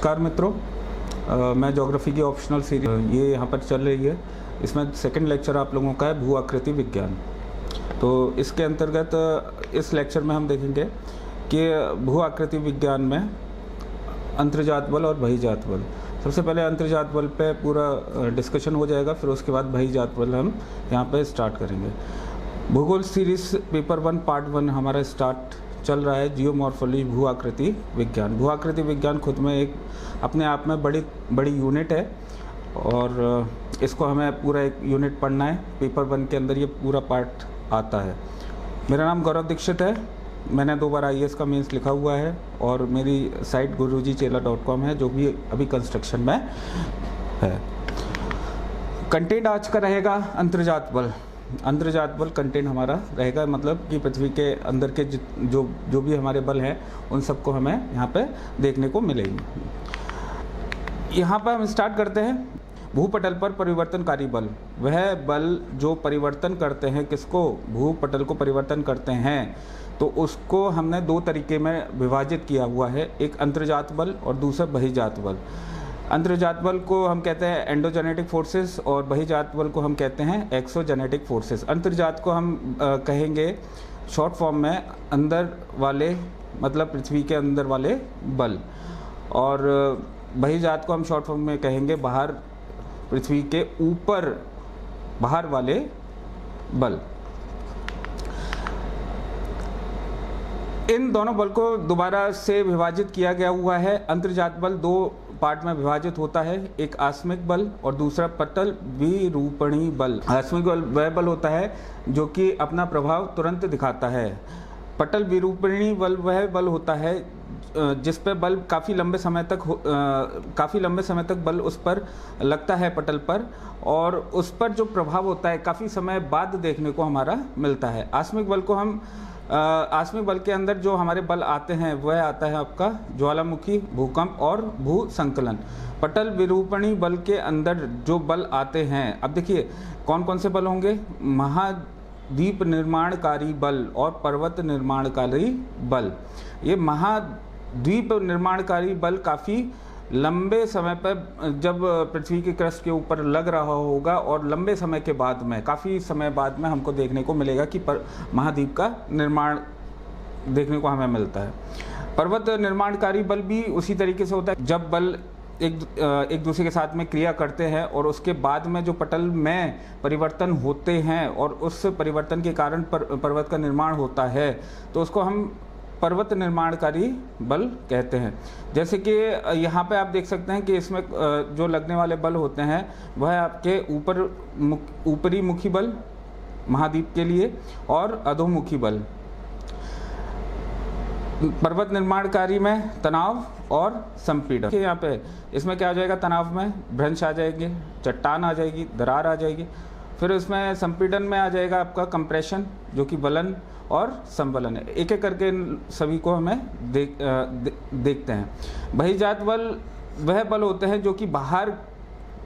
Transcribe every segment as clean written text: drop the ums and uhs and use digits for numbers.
नमस्कार मित्रों, मैं ज्योग्राफी की ऑप्शनल सीरीज ये यहाँ पर चल रही है। इसमें सेकंड लेक्चर आप लोगों का है भू आकृति विज्ञान। तो इसके अंतर्गत इस लेक्चर में हम देखेंगे कि भू आकृति विज्ञान में अंतर्जात बल और बहिर्जात बल। सबसे पहले अंतर्जात बल पे पूरा डिस्कशन हो जाएगा, फिर उसके बाद बहिर्जात बल हम यहाँ पे स्टार्ट करेंगे। भूगोल सीरीज पेपर 1 पार्ट 1 हमारा स्टार्ट चल रहा है। जियोमॉर्फोलॉजी भू आकृति विज्ञान। भू आकृति विज्ञान खुद में एक अपने आप में बड़ी यूनिट है और इसको हमें पूरा एक यूनिट पढ़ना है। पेपर 1 के अंदर ये पूरा पार्ट आता है। मेरा नाम गौरव दीक्षित है। मैंने 2 बार IAS का मेंस लिखा हुआ है और मेरी साइट gurujichela.com है, जो भी अभी कंस्ट्रक्शन में है। कंटेंट आज का रहेगा अंतर्जात बल। अंतर्जात बल कंटेंट हमारा रहेगा, मतलब कि पृथ्वी के अंदर के जो भी हमारे बल हैं उन सबको हमें यहाँ पे देखने को मिलेंगे। यहाँ पर हम स्टार्ट करते हैं। भूपटल पर परिवर्तनकारी बल, वह बल जो परिवर्तन करते हैं, किसको? भूपटल को परिवर्तन करते हैं। तो उसको हमने 2 तरीके में विभाजित किया हुआ है, एक अंतर्जात बल और दूसरा बहिर्जात बल। अंतर्जात बल को हम कहते हैं एंडोजेनेटिक फोर्सेस और बहिर्जात बल को हम कहते हैं एक्सोजेनेटिक फोर्सेस। अंतर्जात को हम कहेंगे शॉर्ट फॉर्म में अंदर वाले, मतलब पृथ्वी के अंदर वाले बल, और बहिर्जात को हम शॉर्ट फॉर्म में कहेंगे बाहर, पृथ्वी के ऊपर बाहर वाले बल। इन दोनों बल को दोबारा से विभाजित किया गया हुआ है। अंतर्जात बल 2 पार्ट में विभाजित होता है, एक आकस्मिक बल और दूसरा पटल विरूपणी बल। आकस्मिक बल वह बल होता है जो कि अपना प्रभाव तुरंत दिखाता है। पटल विरूपणी बल वह बल होता है जिस पे बल काफ़ी लंबे समय तक बल उस पर लगता है पटल पर, और उस पर जो प्रभाव होता है काफ़ी समय बाद देखने को हमारा मिलता है। आकस्मिक बल को हम आकस्मिक बल के अंदर जो हमारे बल आते हैं वह आता है आपका ज्वालामुखी, भूकंप और भू संकलन। पटल विरूपणी बल के अंदर जो बल आते हैं, अब देखिए कौन कौन से बल होंगे? महाद्वीप निर्माणकारी बल और पर्वत निर्माणकारी बल। ये महाद्वीप निर्माणकारी बल काफ़ी लंबे समय पर जब पृथ्वी की क्रस्ट के ऊपर लग रहा होगा और लंबे समय के बाद में, काफ़ी समय बाद में हमको देखने को मिलेगा कि महाद्वीप का निर्माण देखने को हमें मिलता है। पर्वत निर्माणकारी बल भी उसी तरीके से होता है, जब बल एक दूसरे के साथ में क्रिया करते हैं और उसके बाद में जो पटल में परिवर्तन होते हैं और उस परिवर्तन के कारण पर्वत का निर्माण होता है, तो उसको हम पर्वत निर्माणकारी बल कहते हैं। जैसे कि यहाँ पे आप देख सकते हैं कि इसमें जो लगने वाले बल होते हैं वह आपके ऊपरी मुखी बल महाद्वीप के लिए और अधोमुखी बल। पर्वत निर्माणकारी में तनाव और संपीड़न। यहाँ पे इसमें क्या आ जाएगा? तनाव में भ्रंश आ जाएंगे, चट्टान आ जाएगी, दरार आ जाएगी। फिर उसमें संपीड़न में आ जाएगा आपका कंप्रेशन, जो कि बलन और संबलन है। एक एक करके सभी को हमें देखते हैं। बहिर्जात बल वह बल होते हैं जो कि बाहर,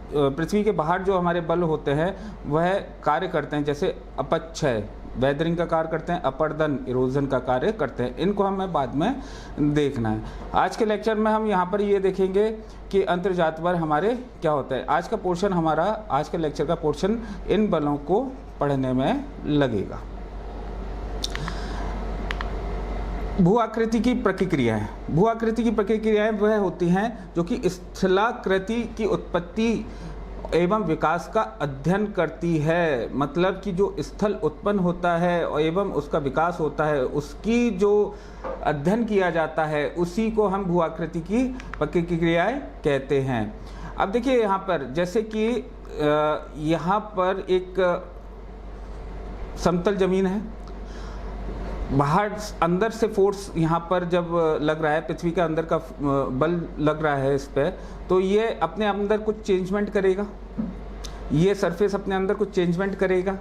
पृथ्वी के बाहर जो हमारे बल होते हैं वह कार्य करते हैं, जैसे अपक्षय वेदरिंग का कार्य करते हैं, अपर्दन इरोजन का कार्य करते हैं। इनको हमें बाद में देखना है। आज के लेक्चर में हम यहाँ पर ये देखेंगे कि अंतर्जात बल हमारे क्या होता है। आज का पोर्शन हमारा, आज के लेक्चर का पोर्शन इन बलों को पढ़ने में लगेगा। भू आकृति की प्रतिक्रियाएं। भू आकृति की प्रतिक्रियाएं वह होती हैं जो कि स्थलाकृति की उत्पत्ति एवं विकास का अध्ययन करती है। मतलब कि जो स्थल उत्पन्न होता है और एवं उसका विकास होता है, उसकी जो अध्ययन किया जाता है, उसी को हम भू आकृति की प्रतिक्रियाएं कहते हैं। अब देखिए यहाँ पर, जैसे कि यहाँ पर एक समतल जमीन है, बाहर अंदर से फोर्स यहाँ पर जब लग रहा है, पृथ्वी के अंदर का बल लग रहा है इस पे, तो ये अपने अंदर कुछ चेंजमेंट करेगा। ये सरफेस अपने अंदर कुछ चेंजमेंट करेगा,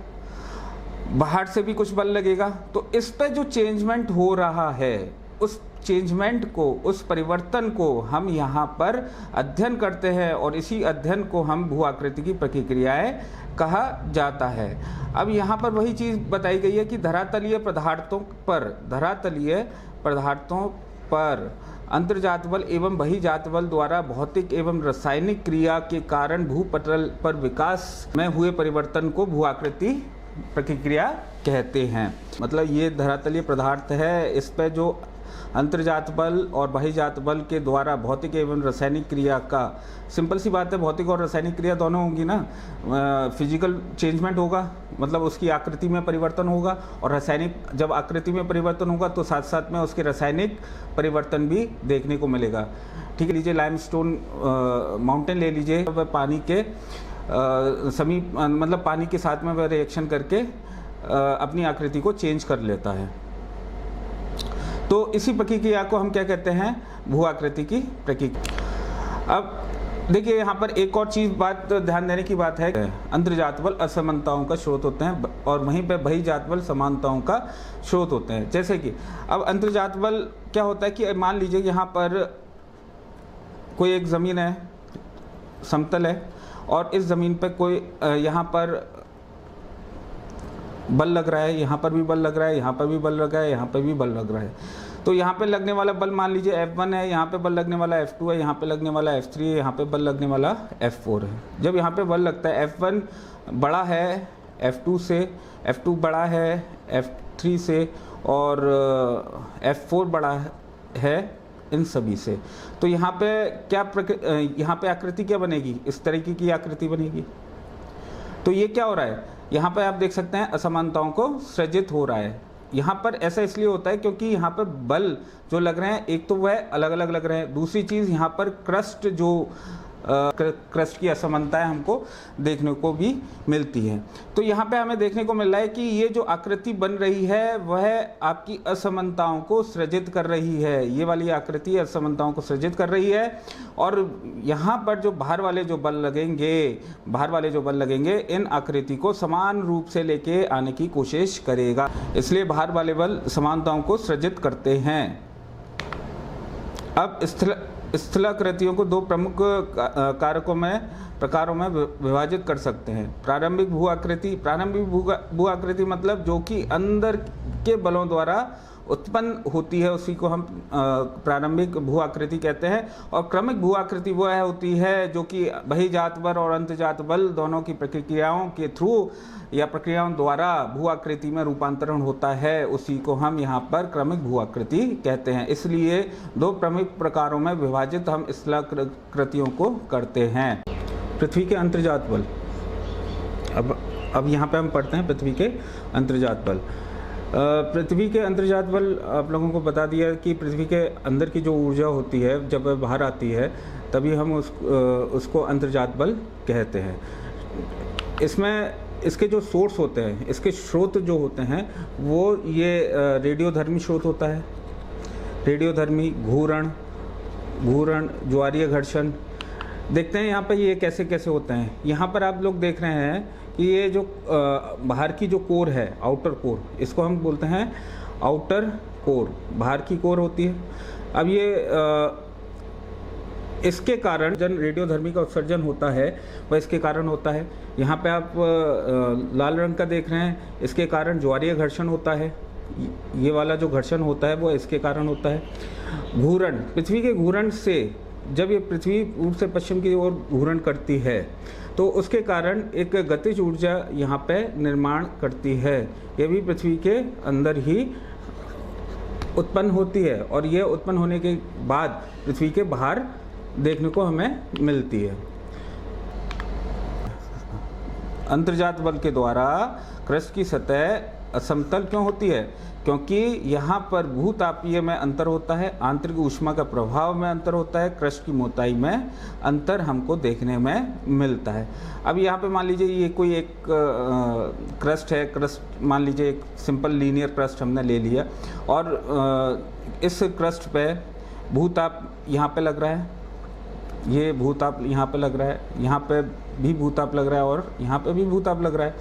बाहर से भी कुछ बल लगेगा। तो इस पे जो चेंजमेंट हो रहा है, उस चेंजमेंट को, उस परिवर्तन को हम यहाँ पर अध्ययन करते हैं और इसी अध्ययन को हम भू आकृति की प्रतिक्रियाएं कहा जाता है। अब यहाँ पर वही चीज़ बताई गई है कि धरातलीय पदार्थों पर अंतर्जात बल एवं बहिर्जात बल द्वारा भौतिक एवं रासायनिक क्रिया के कारण भूपटल पर विकास में हुए परिवर्तन को भू-आकृति प्रतिक्रिया कहते हैं। मतलब ये धरातलीय पदार्थ है, इस पर जो अंतर्जात बल और बहिर्जात बल के द्वारा भौतिक एवं रासायनिक क्रिया का, सिंपल सी बात है, भौतिक और रासायनिक क्रिया दोनों होंगी ना, फिजिकल चेंजमेंट होगा, मतलब उसकी आकृति में परिवर्तन होगा, और रासायनिक जब आकृति में परिवर्तन होगा तो साथ साथ में उसके रासायनिक परिवर्तन भी देखने को मिलेगा। ठीक है, लीजिए लाइमस्टोन माउंटेन ले लीजिए, पानी के समीप, मतलब पानी के साथ में वह रिएक्शन करके अपनी आकृति को चेंज कर लेता है। तो इसी प्रक्रिया को हम क्या कहते हैं, भू-आकृति की प्रक्रिया। अब देखिए यहाँ पर एक और चीज़ बात ध्यान देने की बात है, अंतर्जात बल असमानताओं का स्रोत होते हैं और वहीं पे बहिर्जात बल समानताओं का स्रोत होते हैं। जैसे कि अब अंतर्जात बल क्या होता है कि मान लीजिए यहाँ पर कोई एक ज़मीन है, समतल है, और इस ज़मीन पर कोई यहाँ पर बल लग रहा है, यहाँ पर भी बल लग रहा है, यहाँ पर भी बल लग रहा है, यहाँ पर भी बल लग रहा है। तो यहाँ पे लगने वाला बल मान लीजिए F1 है, यहाँ पे बल लगने वाला F2 है, यहाँ पे लगने वाला F3 है, यहाँ पे बल लगने वाला F4 है। जब यहाँ पे बल लगता है, F1 बड़ा है F2 से, F2 बड़ा है F3 से, और F4 बड़ा है इन सभी से। तो यहाँ पे यहाँ पे आकृति क्या बनेगी, इस तरीके की आकृति बनेगी। तो ये क्या हो रहा है, यहाँ पे आप देख सकते हैं असमानताओं को सृजित हो रहा है। यहाँ पर ऐसा इसलिए होता है क्योंकि यहाँ पर बल जो लग रहे हैं, एक तो वह अलग अलग लग रहे हैं, दूसरी चीज़ यहाँ पर क्रस्ट जो क्रस्ट की असमानताएं हमको देखने को भी मिलती है। तो यहाँ पे हमें देखने को मिल रहा है कि ये जो आकृति बन रही है वह आपकी असमानताओं को सृजित कर रही है। ये वाली आकृति असमानताओं को सृजित कर रही है, और यहाँ पर जो बाहर वाले जो बल लगेंगे इन आकृति को समान रूप से लेके आने की कोशिश करेगा, इसलिए बाहर वाले बल समानताओं को सृजित करते हैं। अब स्थलाकृतियों को दो प्रमुख प्रकारों में विभाजित कर सकते हैं। प्रारंभिक भू आकृति मतलब जो कि अंदर के बलों द्वारा उत्पन्न होती है, उसी को हम प्रारंभिक भू आकृति कहते हैं। और क्रमिक भू आकृति वह होती है जो कि बहिर्जात बल और अंतर्जात बल दोनों की प्रक्रियाओं के थ्रू या प्रक्रियाओं द्वारा भू आकृति में रूपांतरण होता है, उसी को हम यहाँ पर क्रमिक भू आकृति कहते हैं। इसलिए दो प्रमुख प्रकारों में विभाजित हम स्थलाकृतियों को करते हैं। पृथ्वी के अंतर्जात बल, अब यहाँ पे हम पढ़ते हैं पृथ्वी के अंतर्जात बल। पृथ्वी के अंतर्जात बल आप लोगों को बता दिया कि पृथ्वी के अंदर की जो ऊर्जा होती है जब वह बाहर आती है तभी हम उसको अंतर्जात बल कहते हैं। इसमें इसके जो सोर्स होते हैं, इसके स्रोत जो होते हैं वो ये रेडियोधर्मी स्रोत होता है। रेडियोधर्मी, घूर्ण, ज्वारीय घर्षण। देखते हैं यहाँ पर ये कैसे कैसे होते हैं। यहाँ पर आप लोग देख रहे हैं कि ये जो बाहर की जो कोर है, आउटर कोर, इसको हम बोलते हैं आउटर कोर, बाहर की कोर होती है। अब ये इसके कारण जन रेडियोधर्मी का उत्सर्जन होता है वह इसके कारण होता है। यहाँ पे आप लाल रंग का देख रहे हैं, इसके कारण ज्वारीय घर्षण होता है। ये वाला जो घर्षण होता है वो इसके कारण होता है। घूर्ण, पृथ्वी के घूर्ण से जब ये पृथ्वी पूर्व से पश्चिम की ओर घूर्ण करती है तो उसके कारण एक गतिज ऊर्जा यहाँ पे निर्माण करती है। ये भी पृथ्वी के अंदर ही उत्पन्न होती है और ये उत्पन्न होने के बाद पृथ्वी के बाहर देखने को हमें मिलती है। अंतर्जात बल के द्वारा क्रस्ट की सतह असमतल क्यों होती है? क्योंकि यहाँ पर भूतापीय में अंतर होता है, आंतरिक ऊष्मा का प्रभाव में अंतर होता है, क्रस्ट की मोटाई में अंतर हमको देखने में मिलता है। अब यहाँ पे मान लीजिए ये कोई एक क्रस्ट है, क्रस्ट मान लीजिए एक सिंपल लीनियर क्रस्ट हमने ले लिया और इस क्रस्ट पे भूताप यहाँ पे लग रहा है, ये भूताप यहाँ पे लग रहा है, यहाँ पे भी भूताप लग रहा है और यहाँ पे भी भूताप लग रहा है।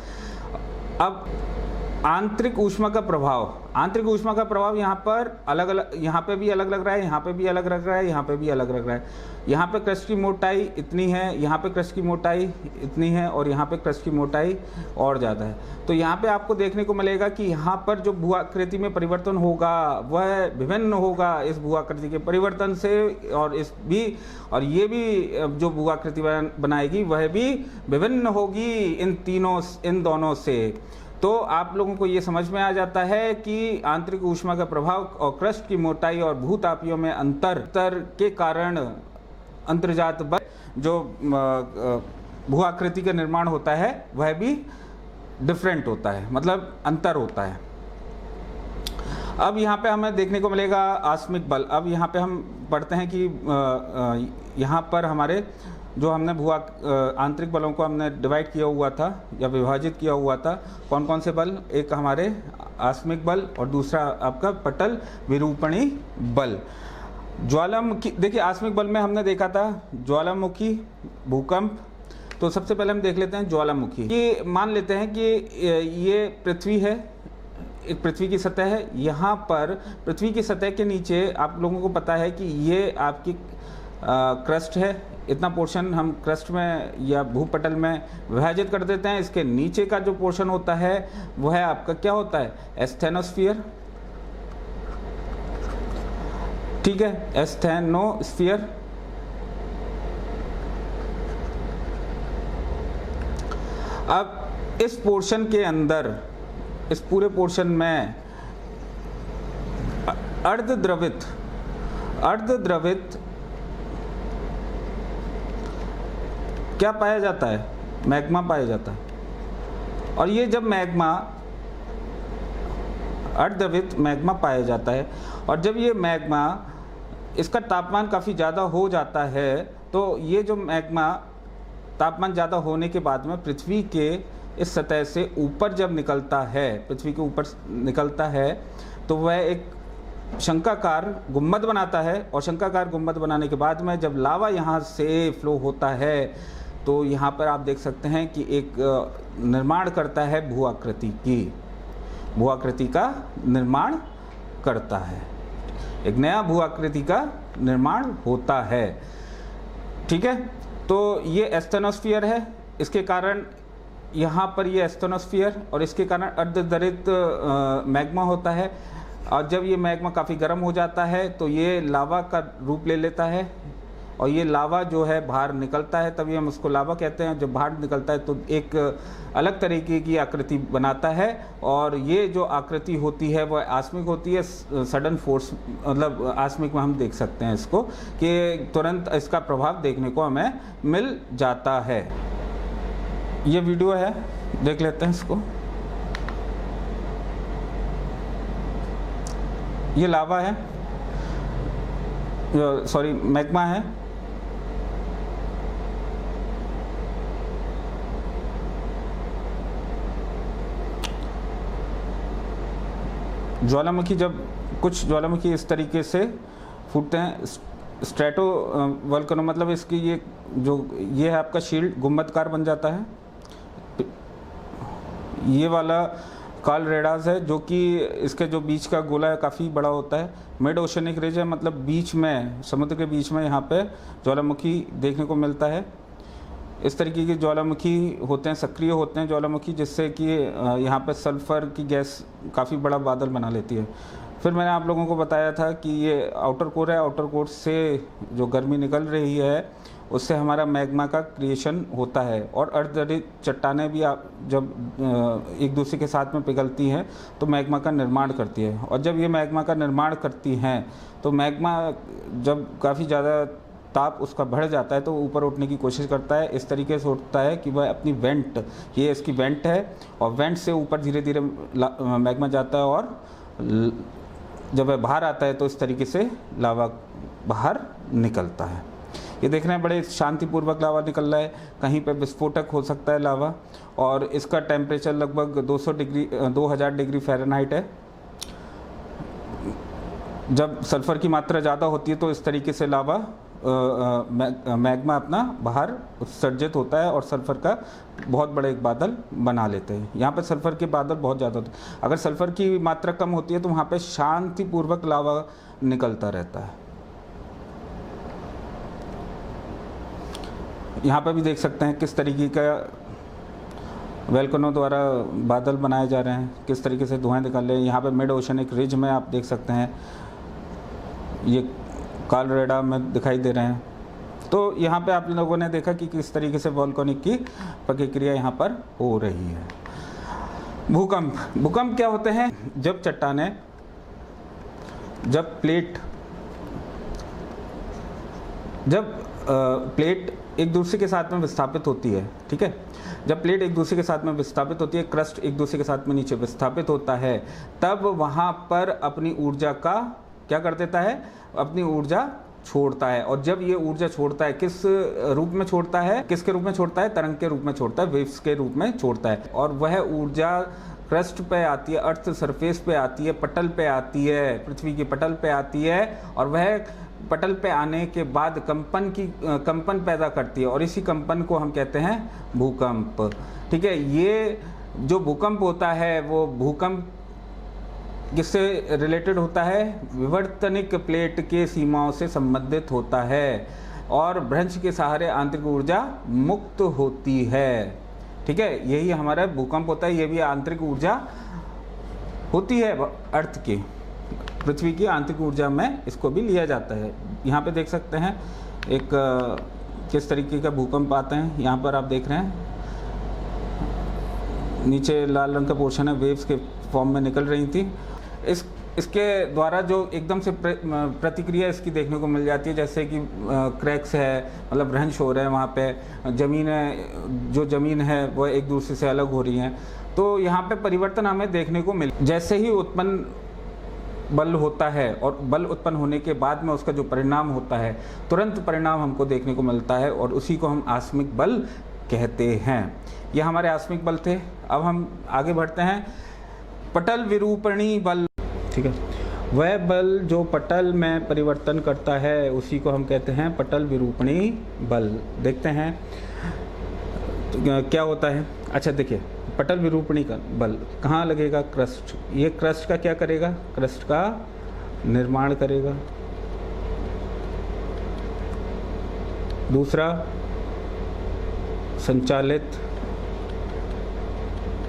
अब आंतरिक ऊष्मा का प्रभाव, आंतरिक ऊष्मा का प्रभाव यहाँ पर अलग अलग, यहाँ पे भी अलग लग रहा है, यहाँ पे भी अलग लग रहा है, यहाँ पे भी अलग लग रहा है। यहाँ पे क्रस्ट की मोटाई इतनी है, यहाँ पे क्रस्ट की मोटाई इतनी है और यहाँ पे क्रस्ट की मोटाई और ज़्यादा है। तो यहाँ पे आपको देखने को मिलेगा कि यहाँ पर जो भू आकृति में परिवर्तन होगा वह विभिन्न होगा इस भू आकृति के परिवर्तन से, और इस भी और ये भी जो भू आकृति बनाएगी वह भी विभिन्न होगी इन दोनों से। तो आप लोगों को ये समझ में आ जाता है कि आंतरिक ऊष्मा का प्रभाव और क्रस्ट की मोटाई और भूतापियों में अंतर के कारण अंतर्जात बल जो भू आकृति का निर्माण होता है वह भी डिफरेंट होता है, मतलब अंतर होता है। अब यहाँ पे हमें देखने को मिलेगा आस्मिक बल। अब यहाँ पे हम पढ़ते हैं कि यहाँ पर हमारे जो हमने आंतरिक बलों को हमने डिवाइड किया हुआ था या विभाजित किया हुआ था, कौन कौन से बल, एक हमारे आस्मिक बल और दूसरा आपका पटल विरूपणी बल। ज्वालामुखी, देखिए आस्मिक बल में हमने देखा था ज्वालामुखी, भूकंप। तो सबसे पहले हम देख लेते हैं ज्वालामुखी। कि मान लेते हैं कि ये पृथ्वी है, एक पृथ्वी की सतह है। यहाँ पर पृथ्वी की सतह के नीचे आप लोगों को पता है कि ये आपकी क्रस्ट है। इतना पोर्शन हम क्रस्ट में या भूपटल में विभाजित कर देते हैं। इसके नीचे का जो पोर्शन होता है वह आपका क्या होता है, एस्थेनोस्फीयर। ठीक है, एस्थेनोस्फीयर। अब इस पोर्शन के अंदर, इस पूरे पोर्शन में अर्धद्रवित क्या पाया जाता है, मैग्मा पाया जाता है। और ये जब मैग्मा, अर्धद्रवित मैग्मा पाया जाता है, और जब ये मैग्मा, इसका तापमान काफ़ी ज़्यादा हो जाता है, तो ये जो मैग्मा तापमान ज़्यादा होने के बाद में पृथ्वी के इस सतह से ऊपर जब निकलता है, पृथ्वी के ऊपर निकलता है, तो वह एक शंक्वाकार गुंबद बनाता है। और शंक्वाकार गुंबद बनाने के बाद में जब लावा यहाँ से फ्लो होता है, तो यहाँ पर आप देख सकते हैं कि एक निर्माण करता है भू आकृति की, भू आकृति का निर्माण करता है, एक नया भू आकृति का निर्माण होता है। ठीक है, तो ये एस्थेनोस्फीयर है। इसके कारण यहाँ पर ये एस्थेनोस्फीयर, और इसके कारण अर्धद्रवित मैग्मा होता है। और जब ये मैग्मा काफ़ी गर्म हो जाता है तो ये लावा का रूप ले लेता है, और ये लावा जो है बाहर निकलता है, तभी हम उसको लावा कहते हैं। जब बाहर निकलता है तो एक अलग तरीके की आकृति बनाता है, और ये जो आकृति होती है वह आस्मिक होती है। सडन फोर्स, मतलब आस्मिक में हम देख सकते हैं इसको कि तुरंत इसका प्रभाव देखने को हमें मिल जाता है। ये वीडियो है, देख लेते हैं इसको। ये लावा है, सॉरी मैग्मा है। ज्वालामुखी, जब कुछ ज्वालामुखी इस तरीके से फूटते हैं, स्ट्रेटो वोल्केनो, मतलब इसकी ये जो ये है आपका शील्ड गुंबदकार बन जाता है। ये वाला कालरेडास है, जो कि इसके जो बीच का गोला है काफ़ी बड़ा होता है। मिड ओशनिक रिज है, मतलब बीच में, समुद्र के बीच में यहाँ पे ज्वालामुखी देखने को मिलता है। इस तरीके के ज्वालामुखी होते हैं, सक्रिय होते हैं ज्वालामुखी, जिससे कि यहाँ पे सल्फर की गैस काफ़ी बड़ा बादल बना लेती है। फिर मैंने आप लोगों को बताया था कि ये आउटर कोर है, आउटर कोर से जो गर्मी निकल रही है उससे हमारा मैग्मा का क्रिएशन होता है। और अर्धद्रवित चट्टानें भी जब एक दूसरे के साथ में पिघलती हैं तो मैग्मा का निर्माण करती है। और जब ये मैग्मा का निर्माण करती हैं तो मैग्मा जब काफ़ी ज़्यादा ताप उसका बढ़ जाता है तो ऊपर उठने की कोशिश करता है। इस तरीके से उठता है कि वह अपनी वेंट, ये इसकी वेंट है, और वेंट से ऊपर धीरे धीरे मैग्मा जाता है, और जब वह बाहर आता है तो इस तरीके से लावा बाहर निकलता है। ये देख रहे हैं, बड़े शांतिपूर्वक लावा निकल रहा है। कहीं पे विस्फोटक हो सकता है लावा, और इसका टेम्परेचर लगभग 2000 डिग्री फ़ारेनहाइट है। जब सल्फ़र की मात्रा ज़्यादा होती है तो इस तरीके से लावा मैग्मा अपना बाहर उत्सर्जित होता है और सल्फ़र का बहुत बड़े एक बादल बना लेते हैं। यहाँ पे सल्फ़र के बादल बहुत ज़्यादा होते हैं। अगर सल्फ़र की मात्रा कम होती है तो वहाँ पे शांतिपूर्वक लावा निकलता रहता है। यहाँ पे भी देख सकते हैं किस तरीके का वोल्केनो द्वारा बादल बनाए जा रहे हैं, किस तरीके से धुआं निकल रहे हैं। यहाँ पे मिड ओशनिक रिज में आप देख सकते हैं ये कालरेडा में दिखाई दे रहे हैं। तो यहाँ पे आप लोगों ने देखा कि किस तरीके से वोल्केनिक की प्रक्रिया यहाँ पर हो रही है। भूकंप क्या होते हैं? जब चट्टानें, जब प्लेट एक दूसरे के साथ में विस्थापित होती है, ठीक है, जब प्लेट एक दूसरे के साथ में विस्थापित होती है, क्रस्ट एक दूसरे के साथ में नीचे विस्थापित होता है, तब वहाँ पर अपनी ऊर्जा का क्या कर देता है? अपनी ऊर्जा छोड़ता है। और जब ये ऊर्जा छोड़ता है, किस रूप में छोड़ता है? किसके रूप में छोड़ता है? तरंग के रूप में छोड़ता है, वेव्स के रूप में छोड़ता है। और वह ऊर्जा क्रस्ट पे आती है, अर्थ सरफेस पे आती है, पटल पे आती है, पृथ्वी की पटल पे आती है, और वह पटल पे आने के बाद कंपन पैदा करती है, और इसी कंपन को हम कहते हैं भूकंप। ठीक है, ये जो भूकंप होता है वो भूकंप किससे रिलेटेड होता है? विवर्तनिक प्लेट के सीमाओं से संबंधित होता है, और भ्रंश के सहारे आंतरिक ऊर्जा मुक्त होती है। ठीक है, यही हमारा भूकंप होता है। ये भी आंतरिक ऊर्जा होती है अर्थ की, पृथ्वी की आंतरिक ऊर्जा में इसको भी लिया जाता है। यहाँ पे देख सकते हैं एक किस तरीके का भूकंप आते हैं। यहाँ पर आप देख रहे हैं नीचे लाल रंग का पोर्शन है, वेव्स के फॉर्म में निकल रही थी। इसके द्वारा जो एकदम से प्रतिक्रिया इसकी देखने को मिल जाती है, जैसे कि क्रैक्स है, मतलब भ्रंश हो रहे हैं वहाँ पे, ज़मीन है वह एक दूसरे से अलग हो रही हैं। तो यहाँ पे परिवर्तन हमें देखने को जैसे ही उत्पन्न बल होता है, और बल उत्पन्न होने के बाद में उसका जो परिणाम होता है, तुरंत परिणाम हमको देखने को मिलता है, और उसी को हम आस्मिक बल कहते हैं। ये हमारे आस्मिक बल थे। अब हम आगे बढ़ते हैं। पटल विरूपणी बल, ठीक है, वह बल जो पटल में परिवर्तन करता है उसी को हम कहते हैं पटल विरूपणी बल। देखते हैं तो क्या होता है। अच्छा देखिए, पटल विरूपणी का बल कहाँ लगेगा? क्रस्ट। ये क्रस्ट का क्या करेगा? क्रस्ट का निर्माण करेगा। दूसरा, संचालित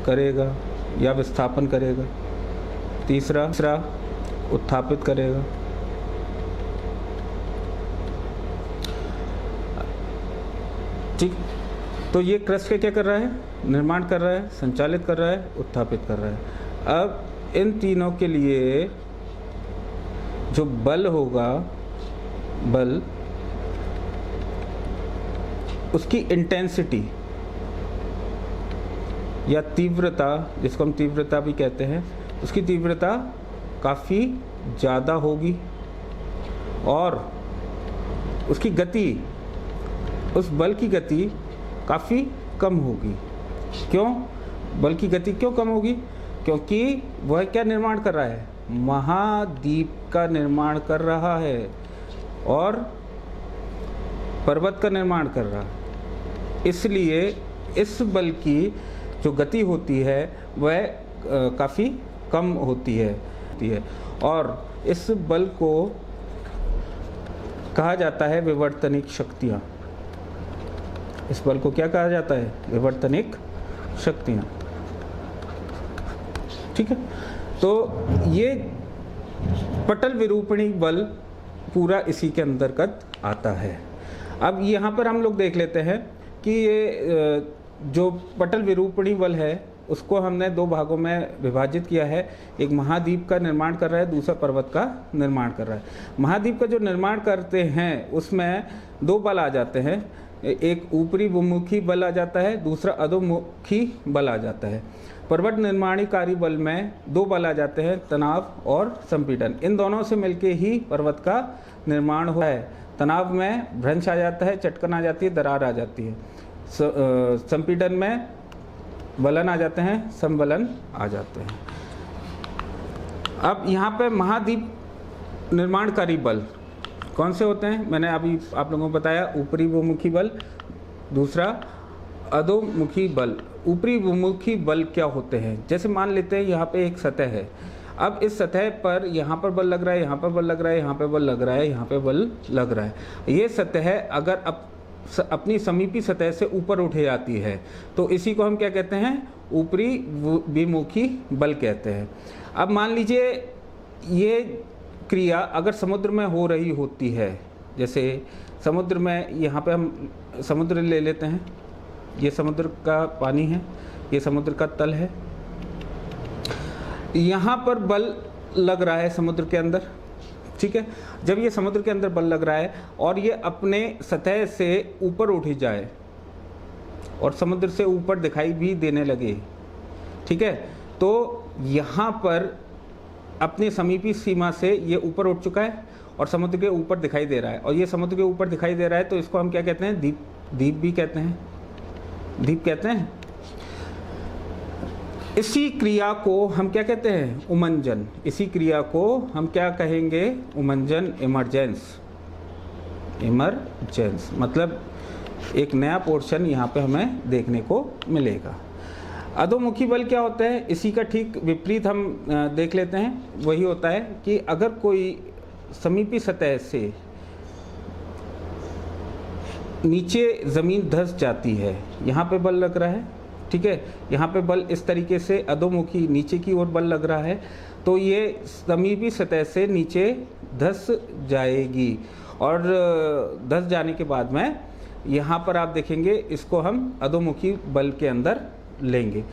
करेगा या विस्थापन करेगा। तीसरा उत्थापित करेगा। ठीक, तो ये क्रस्ट का क्या कर रहा है? निर्माण कर रहा है, संचालित कर रहा है, उत्थापित कर रहा है। अब इन तीनों के लिए जो बल होगा, बल उसकी इंटेंसिटी या तीव्रता, जिसको हम तीव्रता भी कहते हैं, उसकी तीव्रता काफ़ी ज़्यादा होगी, और उसकी गति, उस बल की गति काफ़ी कम होगी। क्यों? बल की गति क्यों कम होगी? क्योंकि वह क्या निर्माण कर रहा है? महाद्वीप का निर्माण कर रहा है, और पर्वत का निर्माण कर रहा है। इसलिए इस बल की जो गति होती है वह काफ़ी कम होती है, और इस बल को कहा जाता है विवर्तनिक शक्तियाँ। इस बल को क्या कहा जाता है? विवर्तनिक शक्तियाँ। ठीक है, तो ये पटल विरूपणी बल पूरा इसी के अंतर्गत आता है। अब यहाँ पर हम लोग देख लेते हैं कि ये जो पटल विरूपणी बल है उसको हमने दो भागों में विभाजित किया है। एक महाद्वीप का निर्माण कर रहा है, दूसरा पर्वत का निर्माण कर रहा है। महाद्वीप का जो निर्माण करते हैं उसमें दो बल आ जाते हैं, एक ऊपरी विमुखी बल आ जाता है, दूसरा अधोमुखी बल आ जाता है। पर्वत निर्माणकारी बल में दो बल आ जाते हैं, तनाव और संपीड़न। इन दोनों से मिलके ही पर्वत का निर्माण हुआ है। तनाव में भ्रंश आ जाता है, चटकन आ जाती है, दरार आ जाती है। संपीड़न में वलन आ जाते हैं, संवलन आ जाते हैं। अब यहाँ पे महाद्वीप निर्माणकारी बल कौन से होते हैं? मैंने अभी आप लोगों को बताया, ऊपरी बहुमुखी बल, दूसरा अधोमुखी बल। ऊपरी बहुमुखी बल क्या होते हैं? जैसे मान लेते हैं यहाँ पे एक सतह है, अब इस सतह पर यहाँ पर बल लग रहा है, यहाँ पर बल लग रहा है, यहाँ पर बल लग रहा है, यहाँ पर बल लग रहा है। ये सतह अगर अपनी समीपी सतह से ऊपर उठ जाती है तो इसी को हम क्या कहते हैं? ऊपरी विमुखी बल कहते हैं। अब मान लीजिए ये क्रिया अगर समुद्र में हो रही होती है, जैसे समुद्र में, यहाँ पे हम समुद्र ले लेते हैं, ये समुद्र का पानी है, ये समुद्र का तल है, यहाँ पर बल लग रहा है समुद्र के अंदर, ठीक है। जब ये समुद्र के अंदर बल लग रहा है और ये अपने सतह से ऊपर उठ जाए और समुद्र से ऊपर दिखाई भी देने लगे, ठीक है, तो यहाँ पर अपनी समीपी सीमा से ये ऊपर उठ चुका है और समुद्र के ऊपर दिखाई दे रहा है, और ये समुद्र के ऊपर दिखाई दे रहा है तो इसको हम क्या कहते हैं? द्वीप। द्वीप भी कहते हैं, द्वीप कहते हैं। इसी क्रिया को हम क्या कहते हैं? उमंजन। इसी क्रिया को हम क्या कहेंगे? उमंजन, इमर्जेंस। इमर्जेंस मतलब एक नया पोर्शन यहाँ पे हमें देखने को मिलेगा। अधोमुखी बल क्या होता है? इसी का ठीक विपरीत हम देख लेते हैं। वही होता है कि अगर कोई समीपी सतह से नीचे ज़मीन धंस जाती है, यहाँ पे बल लग रहा है, ठीक है, यहाँ पे बल इस तरीके से अधोमुखी नीचे की ओर बल लग रहा है, तो ये समीपी सतह से नीचे धंस जाएगी और धंस जाने के बाद में यहाँ पर आप देखेंगे इसको हम अधोमुखी बल के अंदर लेंगे।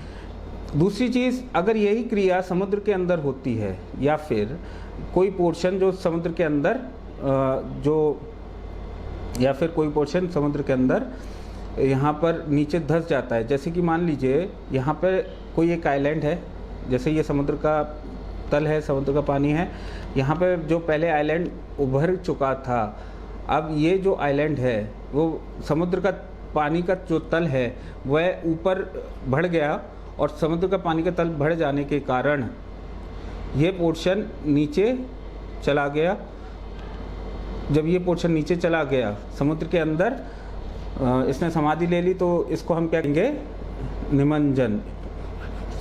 दूसरी चीज़, अगर यही क्रिया समुद्र के अंदर होती है या फिर कोई पोर्शन जो समुद्र के अंदर या फिर कोई पोर्शन समुद्र के अंदर यहाँ पर नीचे धंस जाता है, जैसे कि मान लीजिए यहाँ पर कोई एक आइलैंड है, जैसे ये समुद्र का तल है, समुद्र का पानी है, यहाँ पर जो पहले आइलैंड उभर चुका था, अब ये जो आइलैंड है वो समुद्र का पानी का जो तल है वह ऊपर बढ़ गया और समुद्र का पानी का तल बढ़ जाने के कारण ये पोर्शन नीचे चला गया। जब ये पोर्शन नीचे चला गया समुद्र के अंदर, इसने समाधि ले ली, तो इसको हम क्या कहेंगे? निमज्जन,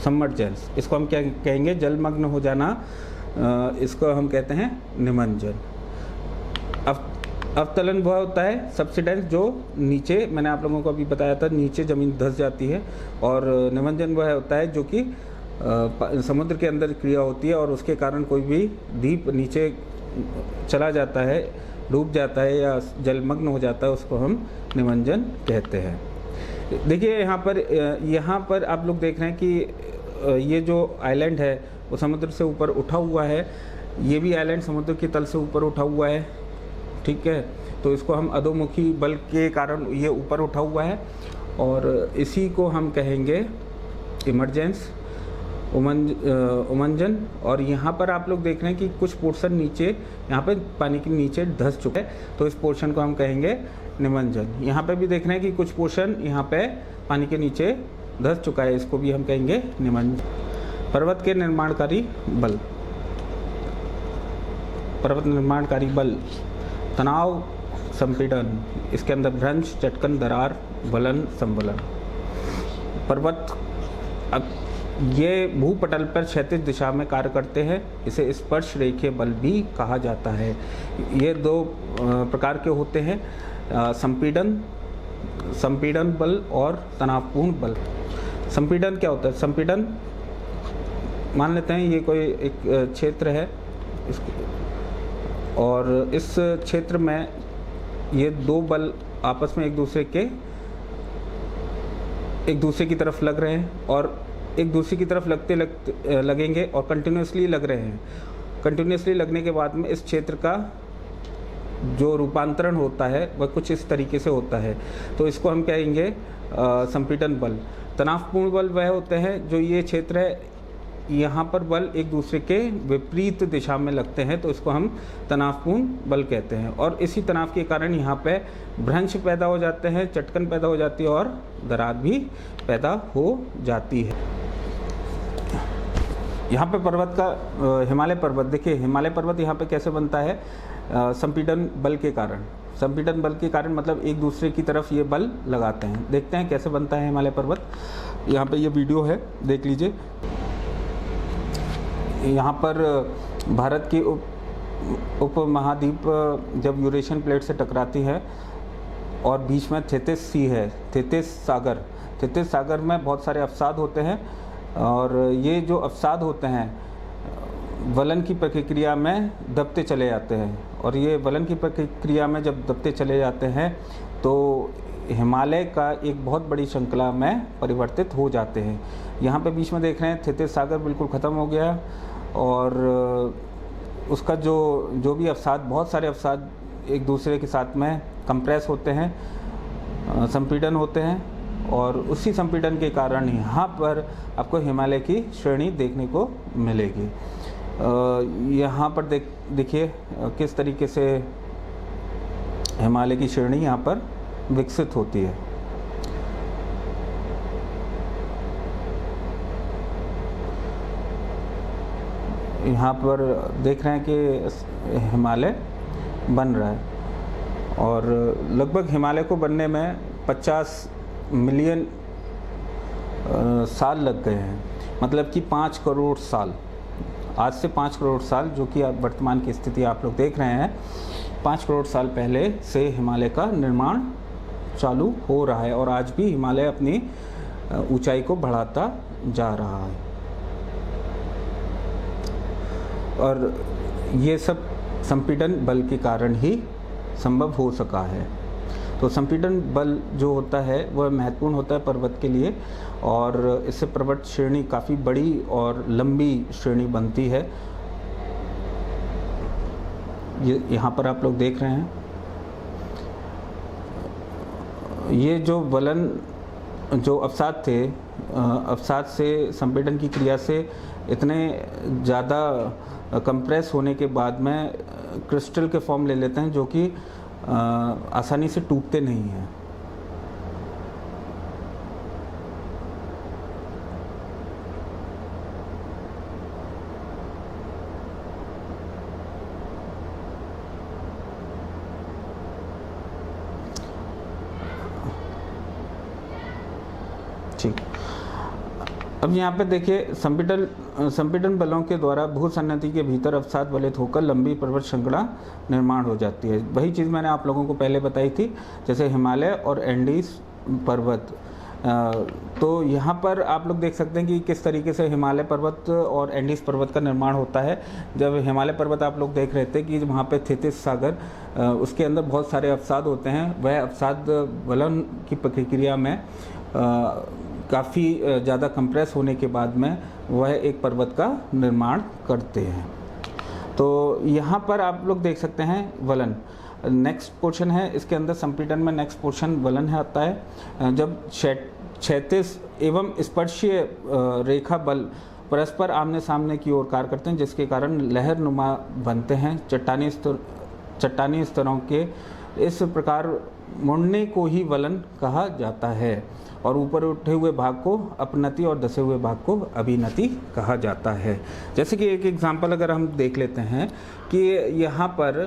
सबमर्जेंस। इसको हम क्या कहेंगे? जलमग्न हो जाना, इसको हम कहते हैं निमज्जन। अवतलन वह होता है सब्सिडेंस जो नीचे, मैंने आप लोगों को अभी बताया था, नीचे ज़मीन धंस जाती है, और निमज्जन वह होता है जो कि समुद्र के अंदर क्रिया होती है और उसके कारण कोई भी द्वीप नीचे चला जाता है, डूब जाता है या जलमग्न हो जाता है, उसको हम निमज्जन कहते हैं। देखिए यहाँ पर आप लोग देख रहे हैं कि ये जो आइलैंड है वो समुद्र से ऊपर उठा हुआ है, ये भी आइलैंड समुद्र के तल से ऊपर उठा हुआ है, ठीक है, तो इसको हम अधोमुखी बल के कारण ये ऊपर उठा हुआ है और इसी को हम कहेंगे इमरजेंस, उमंजन। और यहाँ पर आप लोग देख रहे हैं कि कुछ पोर्शन नीचे, यहाँ पे पानी के नीचे धंस चुका है, तो इस पोर्शन को हम कहेंगे निमज्जन। यहाँ पे भी देख रहे हैं कि कुछ पोर्शन यहाँ पे पानी के नीचे धंस चुका है, इसको भी हम कहेंगे निमज्जन। पर्वत के निर्माणकारी बल, पर्वत निर्माणकारी बल, तनाव, संपीड़न, इसके अंदर भ्रंश, चटकन, दरार, बलन, संबलन। पर्वत ये भूपटल पर क्षैतिज दिशा में कार्य करते हैं, इसे स्पर्श रेखीय बल भी कहा जाता है। ये दो प्रकार के होते हैं, संपीड़न बल और तनावपूर्ण बल। संपीड़न क्या होता है? संपीड़न, मान लेते हैं ये कोई एक क्षेत्र है और इस क्षेत्र में ये दो बल आपस में एक दूसरे की तरफ लग रहे हैं और एक दूसरे की तरफ लगेंगे और कंटिन्यूसली लग रहे हैं। कंटिन्यूसली लगने के बाद में इस क्षेत्र का जो रूपांतरण होता है वह कुछ इस तरीके से होता है, तो इसको हम कहेंगे संपीड़न बल। तनावपूर्ण बल वह होते हैं जो ये क्षेत्र है, यहाँ पर बल एक दूसरे के विपरीत दिशा में लगते हैं, तो इसको हम तनावपूर्ण बल कहते हैं। और इसी तनाव के कारण यहाँ पे भ्रंश पैदा हो जाते हैं, चटकन पैदा हो जाती है और दरार भी पैदा हो जाती है। यहाँ पे पर्वत का हिमालय पर्वत, देखिए हिमालय पर्वत यहाँ पे कैसे बनता है, संपीड़न बल के कारण। संपीड़न बल के कारण मतलब एक दूसरे की तरफ ये बल लगाते हैं। देखते हैं कैसे बनता है हिमालय पर्वत। यहाँ पे ये वीडियो है, देख लीजिए। यहाँ पर भारत की उपमहाद्वीप जब यूरेशियन प्लेट से टकराती है और बीच में थेतिस सी है, थेतिस सागर में बहुत सारे अवसाद होते हैं और ये जो अवसाद होते हैं वलन की प्रक्रिया में दबते चले जाते हैं और ये वलन की प्रक्रिया में जब दबते चले जाते हैं तो हिमालय का एक बहुत बड़ी श्रृंखला में परिवर्तित हो जाते हैं। यहाँ पे बीच में देख रहे हैं थेतिस सागर बिल्कुल ख़त्म हो गया और उसका जो भी अवसाद, बहुत सारे अवसाद एक दूसरे के साथ में कंप्रेस होते हैं, संपीड़न होते हैं और उसी संपीड़न के कारण यहाँ पर आपको हिमालय की श्रेणी देखने को मिलेगी। यहाँ पर देखिए किस तरीके से हिमालय की श्रेणी यहाँ पर विकसित होती है। यहाँ पर देख रहे हैं कि हिमालय बन रहा है और लगभग हिमालय को बनने में 50 मिलियन साल लग गए हैं, मतलब कि 5 करोड़ साल। आज से 5 करोड़ साल, जो कि वर्तमान की स्थिति आप लोग देख रहे हैं, 5 करोड़ साल पहले से हिमालय का निर्माण चालू हो रहा है और आज भी हिमालय अपनी ऊंचाई को बढ़ाता जा रहा है। और ये सब संपीड़न बल के कारण ही संभव हो सका है। तो संपीड़न बल जो होता है वह महत्वपूर्ण होता है पर्वत के लिए और इससे पर्वत श्रेणी काफ़ी बड़ी और लंबी श्रेणी बनती है। ये यहाँ पर आप लोग देख रहे हैं, ये जो वलन जो अवसाद थे, अवसाद से संपीड़न की क्रिया से इतने ज़्यादा कंप्रेस होने के बाद में क्रिस्टल के फॉर्म ले लेते हैं जो कि आसानी से टूटते नहीं हैं। ठीक, अब यहाँ पे देखिए संपीड़न बलों के द्वारा भूसन्नति के भीतर अवसाद वलित होकर लंबी पर्वत श्रृंखला निर्माण हो जाती है। वही चीज़ मैंने आप लोगों को पहले बताई थी, जैसे हिमालय और एंडीज पर्वत। तो यहाँ पर आप लोग देख सकते हैं कि किस तरीके से हिमालय पर्वत और एंडीज पर्वत का निर्माण होता है। जब हिमालय पर्वत आप लोग देख रहे थे कि वहाँ पे थेतिस सागर, उसके अंदर बहुत सारे अवसाद होते हैं। वह अवसाद वलन की प्रक्रिया में काफ़ी ज़्यादा कंप्रेस होने के बाद में वह एक पर्वत का निर्माण करते हैं। तो यहाँ पर आप लोग देख सकते हैं वलन नेक्स्ट पोर्शन है, इसके अंदर संपीड़न में नेक्स्ट पोर्शन वलन है आता है। जब क्षैतिज एवं स्पर्शीय रेखा बल परस्पर आमने सामने की ओर कार्य करते हैं, जिसके कारण लहर नुमा बनते हैं। चट्टानी स्तरों के इस प्रकार मुड़ने को ही वलन कहा जाता है और ऊपर उठे हुए भाग को अपनति और धसे हुए भाग को अभिनति कहा जाता है। जैसे कि एक एग्जांपल अगर हम देख लेते हैं कि यहाँ पर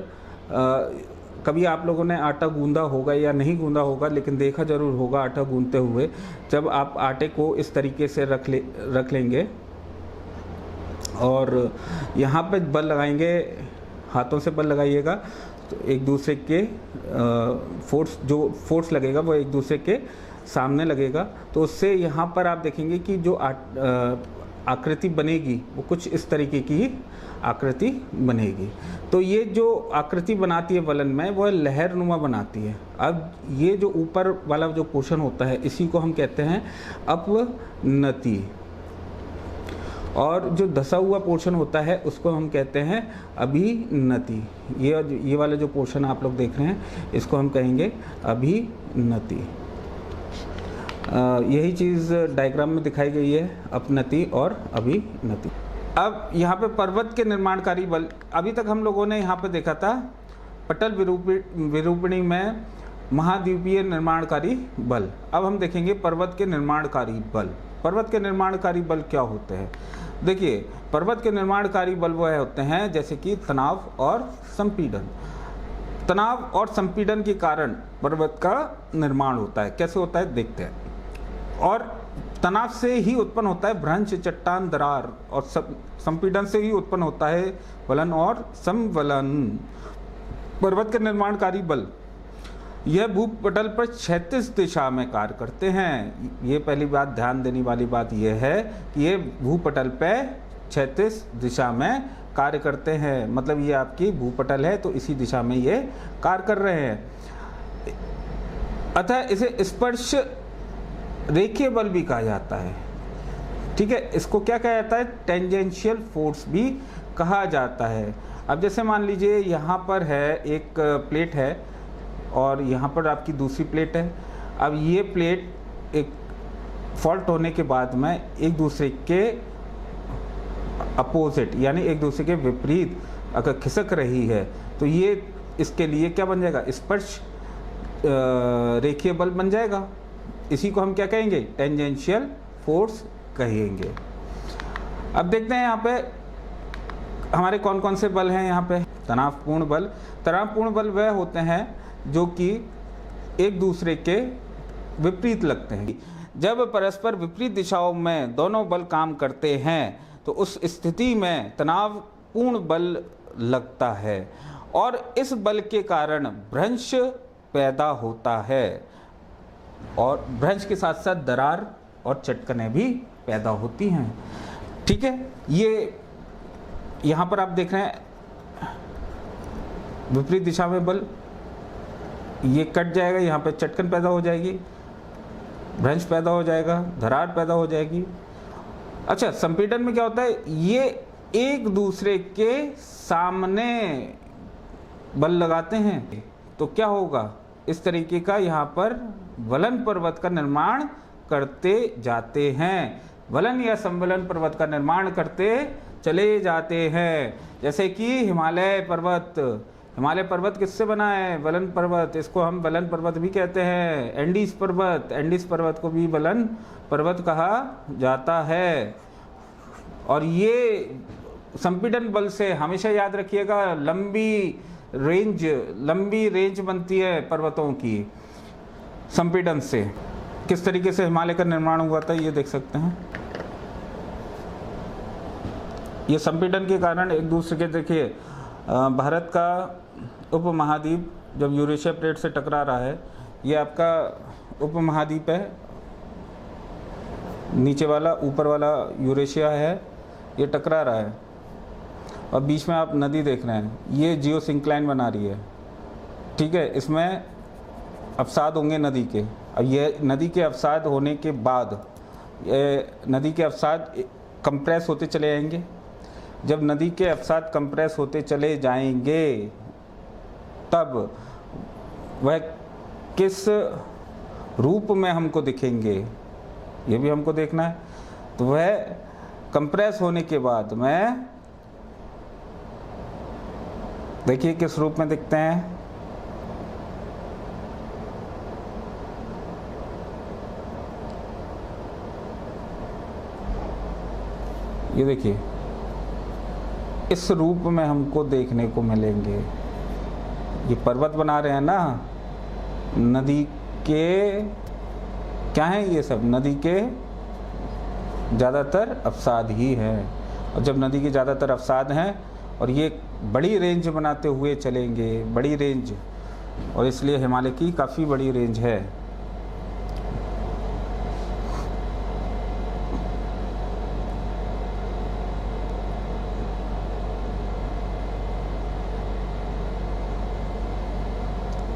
कभी आप लोगों ने आटा गूंदा होगा या नहीं गूंदा होगा, लेकिन देखा जरूर होगा आटा गूंदते हुए। जब आप आटे को इस तरीके से रख लेंगे और यहाँ पे बल लगाएंगे, हाथों से बल लगाइएगा तो एक दूसरे के फोर्स लगेगा वो एक दूसरे के सामने लगेगा। तो उससे यहाँ पर आप देखेंगे कि जो आकृति बनेगी वो कुछ इस तरीके की आकृति बनेगी। तो ये जो आकृति बनाती है वलन में वह लहरनुमा बनाती है। अब ये जो ऊपर वाला जो पोर्शन होता है इसी को हम कहते हैं अपनति और जो धसा हुआ पोर्शन होता है उसको हम कहते हैं अभिनति। ये वाला जो पोर्शन आप लोग देख रहे हैं इसको हम कहेंगे अभिनति। यही चीज़ डायग्राम में दिखाई गई है, अपनति और अभिनति। अब यहाँ पे पर्वत के निर्माणकारी बल, अभी तक हम लोगों ने यहाँ पे देखा था पटल विरूपणी में महाद्वीपीय निर्माणकारी बल। अब हम देखेंगे पर्वत के निर्माणकारी बल। पर्वत के निर्माणकारी बल क्या होते हैं। देखिए, पर्वत के निर्माणकारी बल वह होते हैं जैसे कि तनाव और संपीड़न। तनाव और संपीड़न के कारण पर्वत का निर्माण होता है। कैसे होता है देखते हैं। और तनाव से ही उत्पन्न होता है भ्रंश, चट्टान, दरार, और संपीड़न से ही उत्पन्न होता है वलन और समवलन। पर्वत के निर्माणकारी बल यह भूपटल पर क्षैतिज दिशा में कार्य करते हैं। ये पहली बात ध्यान देने वाली बात यह है कि ये भूपटल पर क्षैतिज दिशा में कार्य करते हैं। मतलब ये आपकी भूपटल है तो इसी दिशा में ये कार्य कर रहे हैं। अतः इसे स्पर्श रेखीय बल भी कहा जाता है। ठीक है, इसको क्या कहा जाता है? टेंजेंशियल फोर्स भी कहा जाता है। अब जैसे मान लीजिए यहाँ पर है एक प्लेट है और यहाँ पर आपकी दूसरी प्लेट है। अब ये प्लेट एक फॉल्ट होने के बाद में एक दूसरे के अपोजिट यानी एक दूसरे के विपरीत अगर खिसक रही है तो ये इसके लिए क्या बन जाएगा? स्पर्श रेखीय बल बन जाएगा। इसी को हम क्या कहेंगे? टेंजेंशियल फोर्स कहेंगे। अब देखते हैं यहाँ पे हमारे कौन कौन से बल हैं। यहाँ पे तनावपूर्ण बल। तनावपूर्ण बल वह होते हैं जो कि एक दूसरे के विपरीत लगते हैं। जब परस्पर विपरीत दिशाओं में दोनों बल काम करते हैं तो उस स्थिति में तनावपूर्ण बल लगता है और इस बल के कारण भ्रंश पैदा होता है और भ्रंश के साथ साथ दरार और चटकनें भी पैदा होती हैं। ठीक है, ये यहाँ पर आप देख रहे हैं विपरीत दिशा में बल, ये कट जाएगा, यहाँ पे चटकन पैदा हो जाएगी, भ्रंश पैदा हो जाएगा, दरार पैदा हो जाएगी। अच्छा, संपीड़न में क्या होता है? ये एक दूसरे के सामने बल लगाते हैं तो क्या होगा? इस तरीके का यहाँ पर वलन पर्वत का निर्माण करते जाते हैं। वलन या संवलन पर्वत का निर्माण करते चले जाते हैं। जैसे कि हिमालय पर्वत। हिमालय पर्वत किससे बना है? वलन पर्वत। इसको हम वलन पर्वत भी कहते हैं। एंडीज पर्वत, एंडीज पर्वत को भी वलन पर्वत कहा जाता है। और ये संपीड़न बल से हमेशा याद रखिएगा लंबी रेंज बनती है पर्वतों की संपीड़न से। किस तरीके से हिमालय का निर्माण हुआ था ये देख सकते हैं। ये संपीड़न के कारण एक दूसरे के, देखिए भारत का उपमहाद्वीप जब यूरेशिया प्लेट से टकरा रहा है, ये आपका उपमहाद्वीप है, नीचे वाला ऊपर वाला यूरेशिया है, ये टकरा रहा है और बीच में आप नदी देख रहे हैं, ये जियो सिंक्लाइन बना रही है। ठीक है, इसमें अवसाद होंगे नदी के। अब ये नदी के अवसाद होने के बाद ये नदी के अवसाद कंप्रेस होते चले जाएंगे। जब नदी के अवसाद कंप्रेस होते चले जाएंगे तब वह किस रूप में हमको दिखेंगे ये भी हमको देखना है। तो वह कंप्रेस होने के बाद में देखिए किस रूप में दिखते हैं। ये देखिए इस रूप में हमको देखने को मिलेंगे। ये पर्वत बना रहे हैं ना, नदी के क्या है ये सब? नदी के ज़्यादातर अवसाद ही है। और जब नदी के ज़्यादातर अवसाद हैं और ये बड़ी रेंज बनाते हुए चलेंगे, बड़ी रेंज, और इसलिए हिमालय की काफ़ी बड़ी रेंज है।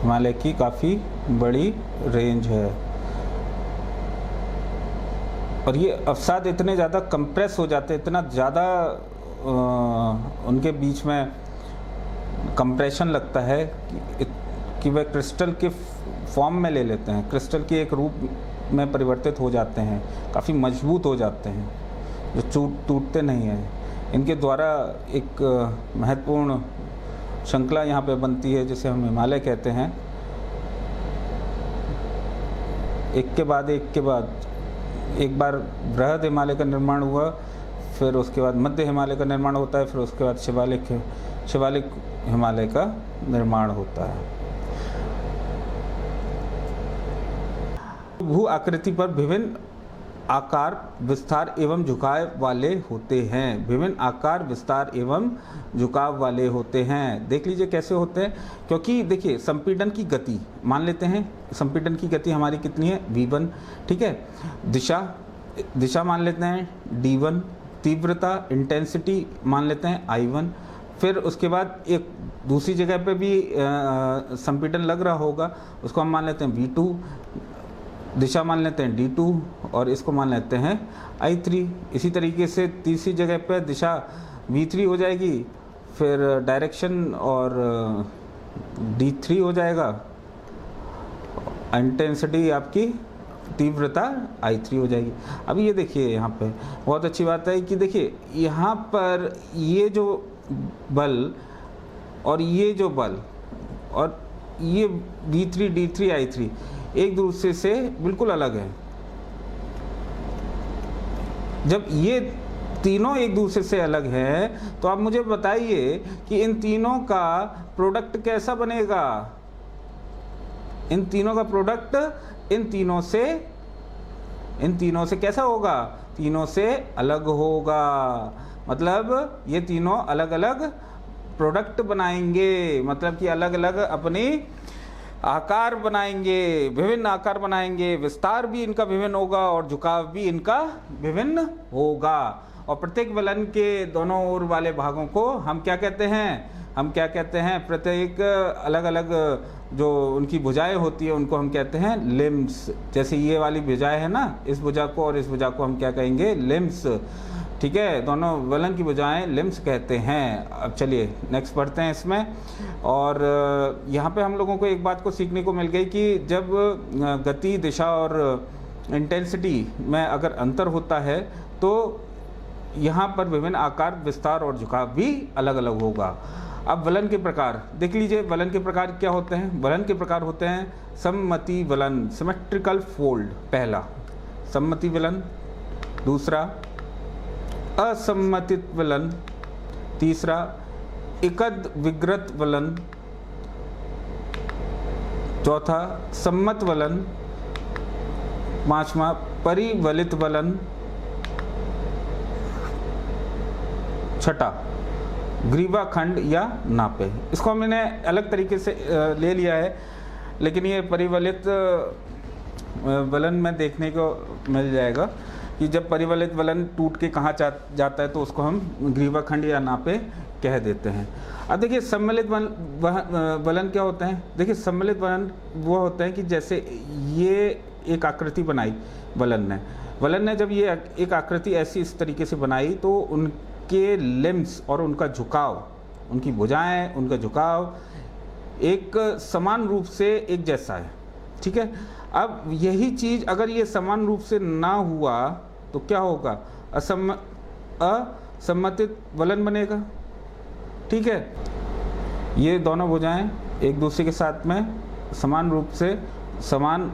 हिमालय की काफ़ी बड़ी रेंज है और ये अवसाद इतने ज़्यादा कंप्रेस हो जाते हैं, इतना ज़्यादा उनके बीच में कंप्रेशन लगता है कि वह क्रिस्टल के फॉर्म में ले लेते हैं, क्रिस्टल के एक रूप में परिवर्तित हो जाते हैं, काफ़ी मजबूत हो जाते हैं, जो टूटते नहीं हैं। इनके द्वारा एक महत्वपूर्ण श्रृंखला यहाँ पे बनती है जिसे हम हिमालय कहते हैं। एक के बाद एक बार बृहद हिमालय का निर्माण हुआ, फिर उसके बाद मध्य हिमालय का निर्माण होता है, फिर उसके बाद शिवालिक हिमालय का निर्माण होता है। भू आकृति पर विभिन्न आकार, विस्तार एवं झुकाव वाले होते हैं। विभिन्न आकार, विस्तार एवं झुकाव वाले होते हैं। देख लीजिए कैसे होते हैं, क्योंकि देखिए संपीड़न की गति मान लेते हैं, संपीड़न की गति हमारी कितनी है v1, ठीक है। दिशा मान लेते हैं d1, तीव्रता इंटेंसिटी मान लेते हैं i1, फिर उसके बाद एक दूसरी जगह पे भी संपीड़न लग रहा होगा, उसको हम मान लेते हैं v2, दिशा मान लेते हैं d2 और इसको मान लेते हैं i3। इसी तरीके से तीसरी जगह पे दिशा v3 हो जाएगी, फिर डायरेक्शन और d3 हो जाएगा, इंटेंसिटी आपकी तीव्रता i3 हो जाएगी। अभी ये देखिए यहाँ पे बहुत अच्छी बात है कि देखिए यहाँ पर ये जो बल और ये जो बल और ये v3, d3, i3 एक दूसरे से बिल्कुल अलग है। जब ये तीनों एक दूसरे से अलग हैं तो आप मुझे बताइए कि इन तीनों का प्रोडक्ट कैसा बनेगा। इन तीनों का प्रोडक्ट इन तीनों से कैसा होगा, तीनों से अलग होगा। मतलब ये तीनों अलग अलग प्रोडक्ट बनाएंगे, मतलब कि अलग अलग अपनी आकार बनाएंगे, विभिन्न आकार बनाएंगे, विस्तार भी इनका विभिन्न होगा और झुकाव भी इनका विभिन्न होगा। और प्रत्येक वलन के दोनों ओर वाले भागों को हम क्या कहते हैं, हम क्या कहते हैं, प्रत्येक अलग अलग जो उनकी भुजाएं होती है उनको हम कहते हैं लिम्स। जैसे ये वाली भुजाएं है ना, इस भुजा को और इस भुजा को हम क्या कहेंगे, लिम्स, ठीक है। दोनों वलन की भुजाएं लिम्स कहते हैं। अब चलिए नेक्स्ट पढ़ते हैं इसमें। और यहाँ पे हम लोगों को एक बात को सीखने को मिल गई कि जब गति, दिशा और इंटेंसिटी में अगर अंतर होता है तो यहाँ पर विभिन्न आकार, विस्तार और झुकाव भी अलग अलग होगा। अब वलन के प्रकार देख लीजिए। वलन के प्रकार क्या होते हैं, वलन के प्रकार होते हैं सममिति वलन, सिमेट्रिकल फोल्ड, पहला सममिति वलन, दूसरा असम्मतित वलन, तीसरा एकद विग्रत वलन, चौथा सम्मत वलन, पांचवा परिवलित वलन, छठा ग्रीवाखंड या नापे। इसको मैंने अलग तरीके से ले लिया है, लेकिन ये परिवलित वलन में देखने को मिल जाएगा कि जब परिवलित वलन टूट के कहाँ जाता है तो उसको हम ग्रीवाखंड या नापे कह देते हैं। अब देखिए सम्मिलित वलन क्या होते हैं। देखिए सम्मिलित वलन वो होते हैं कि जैसे ये एक आकृति बनाई वलन ने जब ये एक आकृति ऐसी इस तरीके से बनाई तो उनके लिम्स और उनका झुकाव, उनकी भुजाएं, उनका झुकाव एक समान रूप से एक जैसा है, ठीक है। अब यही चीज़ अगर ये समान रूप से ना हुआ तो क्या होगा, असम्मतित वलन बनेगा, ठीक है। ये दोनों भुजाएं एक दूसरे के साथ में समान रूप से समान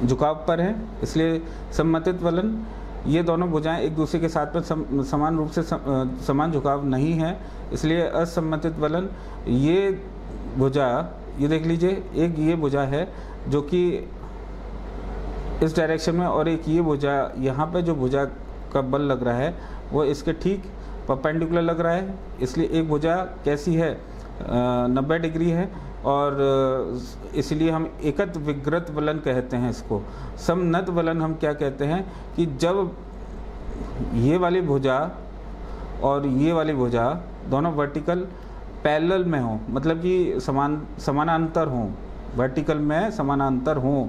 झुकाव पर है, इसलिए सम्मतित वलन। ये दोनों भुजाएं एक दूसरे के साथ में समान रूप से समान झुकाव नहीं है, इसलिए असम्मतित वलन। ये भुजा, ये देख लीजिए, एक ये भुजा है जो कि इस डायरेक्शन में, और एक ये भुजा यहाँ पे जो भुजा का बल लग रहा है वो इसके ठीक परपेंडिकुलर लग रहा है, इसलिए एक भुजा कैसी है, 90 डिग्री है, और इसलिए हम एकत विग्रत वलन कहते हैं इसको। समनत वलन हम क्या कहते हैं कि जब ये वाली भुजा और ये वाली भुजा दोनों वर्टिकल पैरेलल में हो, मतलब कि समानांतर हों, वर्टिकल में समानांतर हों,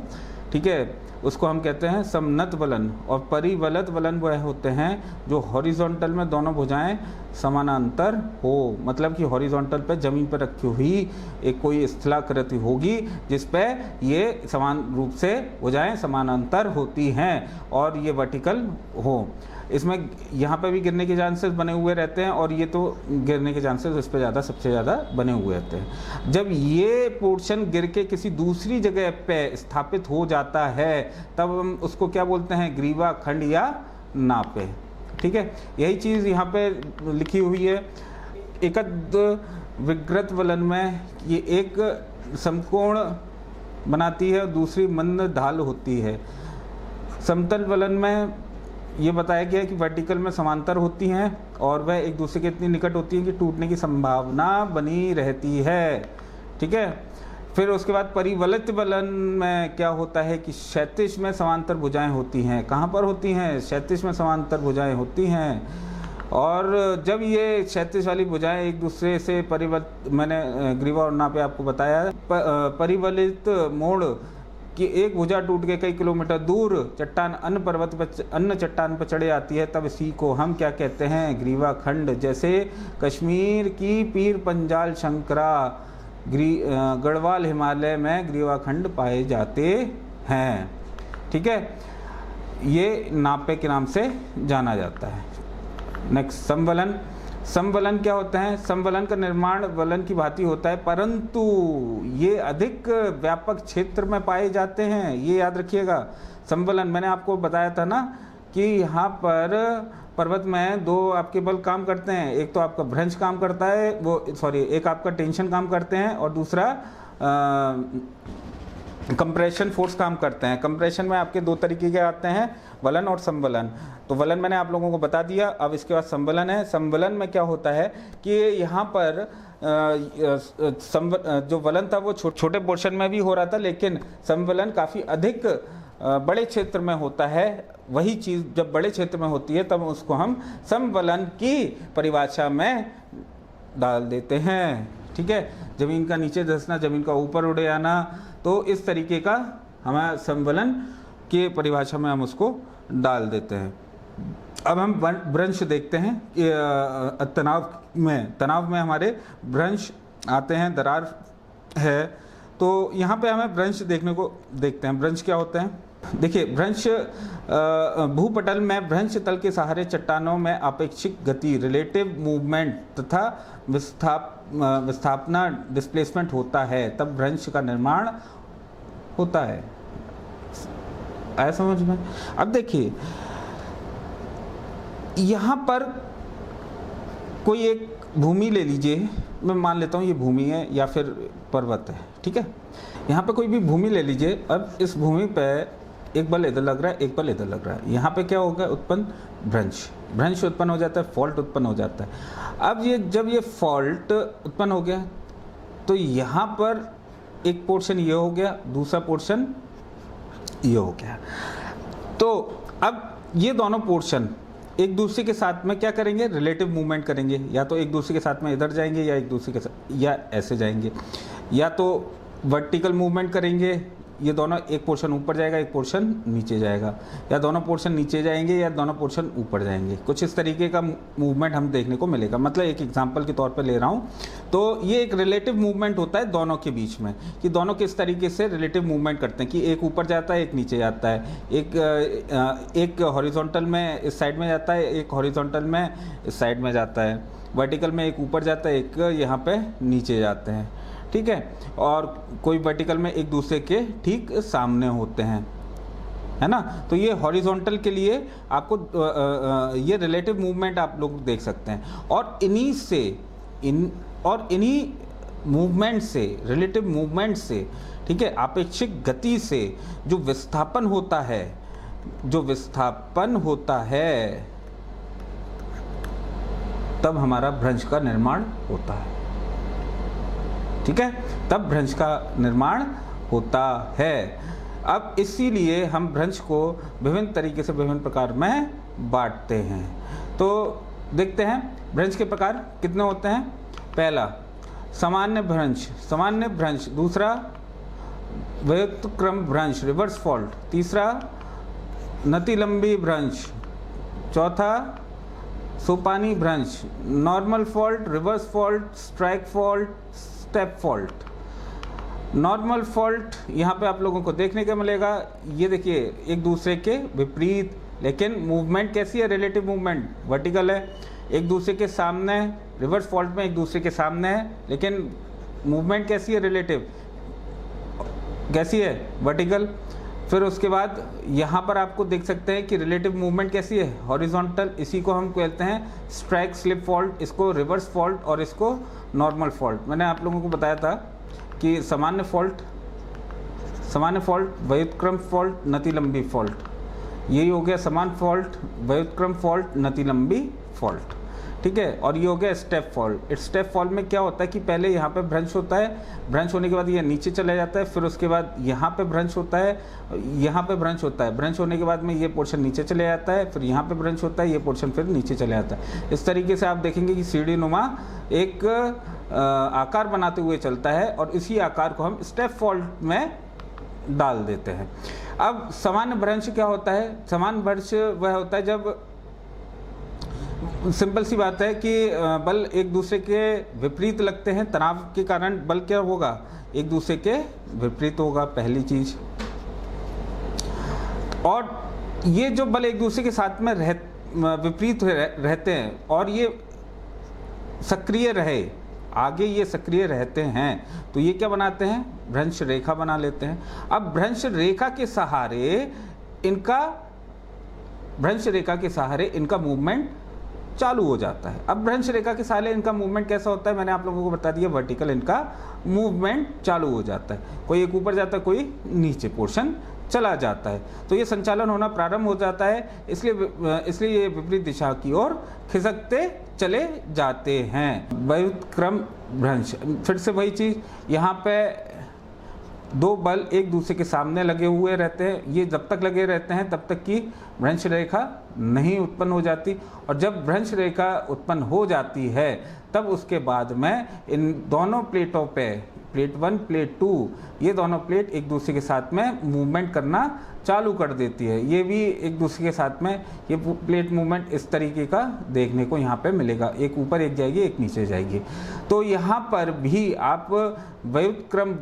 ठीक है, उसको हम कहते हैं समनत वलन। और परिवलत वलन वह होते हैं जो हॉरिजॉन्टल में दोनों भुजाएं समानांतर हो, मतलब कि हॉरिजॉन्टल पे ज़मीन पर रखी हुई एक कोई स्थलाकृति होगी जिस पे ये समान रूप से भुजाएं समानांतर होती हैं और ये वर्टिकल हो। इसमें यहाँ पे भी गिरने के चांसेस बने हुए रहते हैं, और ये तो गिरने के चांसेस इस पे सबसे ज़्यादा बने हुए रहते हैं। जब ये पोर्शन गिर के किसी दूसरी जगह पे स्थापित हो जाता है तब हम उसको क्या बोलते हैं, ग्रीवा खंड या नापे, ठीक। ठीक है, यही चीज़ यहाँ पे लिखी हुई है। एकद विकृत वलन में ये एक समकोण बनाती है और दूसरी मंद ढाल होती है। समतल वलन में ये बताया गया है कि वर्टिकल में समांतर होती हैं और वह एक दूसरे के इतनी निकट होती हैं कि टूटने की संभावना बनी रहती है। ठीक है, फिर उसके बाद परिवलित वलन में क्या होता है कि क्षैतिज में समांतर भुजाएं होती हैं। कहाँ पर होती हैं? क्षैतिज में समांतर भुजाएं होती हैं। और जब ये क्षैतिज वाली भुजाएं एक दूसरे से मैंने ग्रीवा और नापे आपको बताया, परिवलित मोड़ कि एक भुजा टूट के कई किलोमीटर दूर चट्टान अन्य चट्टान पर चढ़े आती है, तब इसी को हम क्या कहते हैं? ग्रीवा खंड। जैसे कश्मीर की पीर पंजाल शंकरा गढ़वाल हिमालय में ग्रीवा खंड पाए जाते हैं। ठीक है, ये नापे के नाम से जाना जाता है। नेक्स्ट, समवलन। समवलन क्या होता है? समवलन का निर्माण वलन की भांति होता है, परंतु ये अधिक व्यापक क्षेत्र में पाए जाते हैं। ये याद रखिएगा। समवलन मैंने आपको बताया था ना कि यहाँ पर पर्वत में दो आपके बल काम करते हैं। एक तो आपका भ्रंश काम करता है, एक आपका टेंशन काम करते हैं और दूसरा कंप्रेशन फोर्स काम करते हैं। कंप्रेशन में आपके दो तरीके के आते हैं, वलन और समवलन। तो वलन मैंने आप लोगों को बता दिया। अब इसके बाद समवलन है। समवलन में क्या होता है कि यहाँ पर जो वलन था वो छोटे पोर्शन में भी हो रहा था, लेकिन समवलन काफ़ी अधिक बड़े क्षेत्र में होता है। वही चीज़ जब बड़े क्षेत्र में होती है तब उसको हम समवलन की परिभाषा में डाल देते हैं। ठीक है, ज़मीन का नीचे धंसना, ज़मीन का ऊपर उड़े आना, तो इस तरीके का हमारा समवलन के परिभाषा में हम उसको डाल देते हैं। अब हम भ्रंश देखते हैं। तनाव में हमारे भ्रंश आते हैं, दरार है। तो यहाँ पे हमें भ्रंश देखते हैं। भ्रंश क्या होते हैं? देखिए, भ्रंश भूपटल में भ्रंश तल के सहारे चट्टानों में आपेक्षिक गति, रिलेटिव मूवमेंट तथा विस्थापना डिस्प्लेसमेंट होता है, तब भ्रंश का निर्माण होता है। आया समझ में? अब देखिए, यहाँ पर कोई एक भूमि ले लीजिए। मैं मान लेता हूँ ये भूमि है या फिर पर्वत है। ठीक है, यहाँ पे कोई भी भूमि ले लीजिए। अब इस भूमि पे एक बल इधर लग रहा है, एक बल इधर लग रहा है। यहाँ पे क्या होगा? उत्पन्न भ्रंश उत्पन्न हो जाता है, फॉल्ट उत्पन्न हो जाता है। अब जब ये फॉल्ट उत्पन्न हो गया तो यहाँ पर एक पोर्शन ये हो गया, दूसरा पोर्शन ये हो गया। तो अब ये दोनों पोर्शन एक दूसरे के साथ में क्या करेंगे? रिलेटिव मूवमेंट करेंगे। या तो एक दूसरे के साथ में इधर जाएंगे या एक दूसरे के साथ या ऐसे जाएंगे, या तो वर्टिकल मूवमेंट करेंगे। ये दोनों, एक पोर्शन ऊपर जाएगा, एक पोर्शन नीचे जाएगा, या दोनों पोर्शन नीचे जाएंगे या दोनों पोर्शन ऊपर जाएंगे। कुछ इस तरीके का मूवमेंट हम देखने को मिलेगा। मतलब एक एग्जांपल के तौर पे ले रहा हूँ। तो ये एक रिलेटिव मूवमेंट होता है दोनों के बीच में, कि दोनों किस तरीके से रिलेटिव मूवमेंट करते हैं, कि एक ऊपर जाता है, एक नीचे जाता है, एक हॉरिजॉन्टल में इस साइड में जाता है, एक हॉरिजॉन्टल में इस साइड में जाता है, वर्टिकल में एक ऊपर जाता है, एक यहाँ पे नीचे जाते हैं। ठीक है, और कोई वर्टिकल में एक दूसरे के ठीक सामने होते हैं, है ना। तो ये हॉरिजॉन्टल के लिए आपको ये रिलेटिव मूवमेंट आप लोग देख सकते हैं। और इन्हीं मूवमेंट से, रिलेटिव मूवमेंट से, ठीक है, आपेक्षिक गति से जो विस्थापन होता है तब हमारा भ्रंश का निर्माण होता है। ठीक है, तब भ्रंश का निर्माण होता है। अब इसीलिए हम भ्रंश को विभिन्न तरीके से विभिन्न प्रकार में बांटते हैं। तो देखते हैं भ्रंश के प्रकार कितने होते हैं। पहला, सामान्य भ्रंश। दूसरा, व्युत्क्रम भ्रंश, रिवर्स फॉल्ट। तीसरा, नतिलंबी भ्रंश। चौथा, सोपानी भ्रंश, normal fault, reverse fault, strike fault, step fault. Normal fault यहाँ पे आप लोगों को देखने को मिलेगा। ये देखिए, एक दूसरे के विपरीत, लेकिन मूवमेंट कैसी है? रिलेटिव मूवमेंट, वर्टिकल है। एक दूसरे के सामने, रिवर्स फॉल्ट में एक दूसरे के सामने है, लेकिन मूवमेंट कैसी है? रिलेटिव। कैसी है? वर्टिकल। फिर उसके बाद यहाँ पर आपको देख सकते हैं कि रिलेटिव मूवमेंट कैसी है, हॉरिजॉन्टल। इसी को हम कहते हैं स्ट्राइक स्लिप फॉल्ट, इसको रिवर्स फॉल्ट और इसको नॉर्मल फॉल्ट। मैंने आप लोगों को बताया था कि सामान्य फॉल्ट, व्युत्क्रम फॉल्ट, नतिलंबी फॉल्ट, यही हो गया समान फॉल्ट, व्युत्क्रम फॉल्ट, नतिलंबी फॉल्ट, ठीक है। और ये हो गया स्टेप फॉल्ट। स्टेप फॉल्ट में क्या होता है कि पहले यहाँ पे भ्रंश होता है, भ्रंश होने के बाद ये नीचे चला जाता है, फिर उसके बाद यहाँ पे भ्रंश होता है, यहाँ पे भ्रंश होता है, भ्रंश होने के बाद में ये पोर्शन नीचे चले जाता है, फिर यहाँ पे भ्रंश होता है, ये पोर्शन फिर नीचे चले जाता है। इस तरीके से आप देखेंगे कि सीढ़ी नुमा एक आकार बनाते हुए चलता है और इसी आकार को हम स्टेप फॉल्ट में डाल देते हैं। अब सामान्य भ्रंश क्या होता है? सामान्य भ्रंश वह होता है जब, सिंपल सी बात है कि बल एक दूसरे के विपरीत लगते हैं, तनाव के कारण बल क्या होगा, एक दूसरे के विपरीत होगा, पहली चीज। और ये जो बल एक दूसरे के साथ में विपरीत रहते हैं और ये सक्रिय रहे, आगे ये सक्रिय रहते हैं, तो ये क्या बनाते हैं, भ्रंश रेखा बना लेते हैं। अब भ्रंश रेखा के सहारे इनका मूवमेंट चालू हो जाता है। अब भ्रंश रेखा के सहारे इनका मूवमेंट कैसा होता है, मैंने आप लोगों को बता दिया, वर्टिकल इनका मूवमेंट चालू हो जाता है। कोई एक ऊपर जाता है, कोई नीचे पोर्शन चला जाता है, तो ये संचालन होना प्रारंभ हो जाता है। इसलिए ये विपरीत दिशा की ओर खिसकते चले जाते हैं। व्युत्क्रम भ्रंश, फिर से वही चीज, यहाँ पे दो बल एक दूसरे के सामने लगे हुए रहते हैं, ये जब तक लगे रहते हैं तब तक की भ्रंश रेखा नहीं उत्पन्न हो जाती, और जब भ्रंश रेखा उत्पन्न हो जाती है तब उसके बाद में इन दोनों प्लेटों पे, प्लेट 1 प्लेट 2, ये दोनों प्लेट एक दूसरे के साथ में मूवमेंट करना चालू कर देती है। ये भी एक दूसरे के साथ में ये प्लेट मूवमेंट इस तरीके का देखने को यहाँ पे मिलेगा, एक ऊपर एक जाएगी, एक नीचे जाएगी। तो यहाँ पर भी आप व्युत्क्रम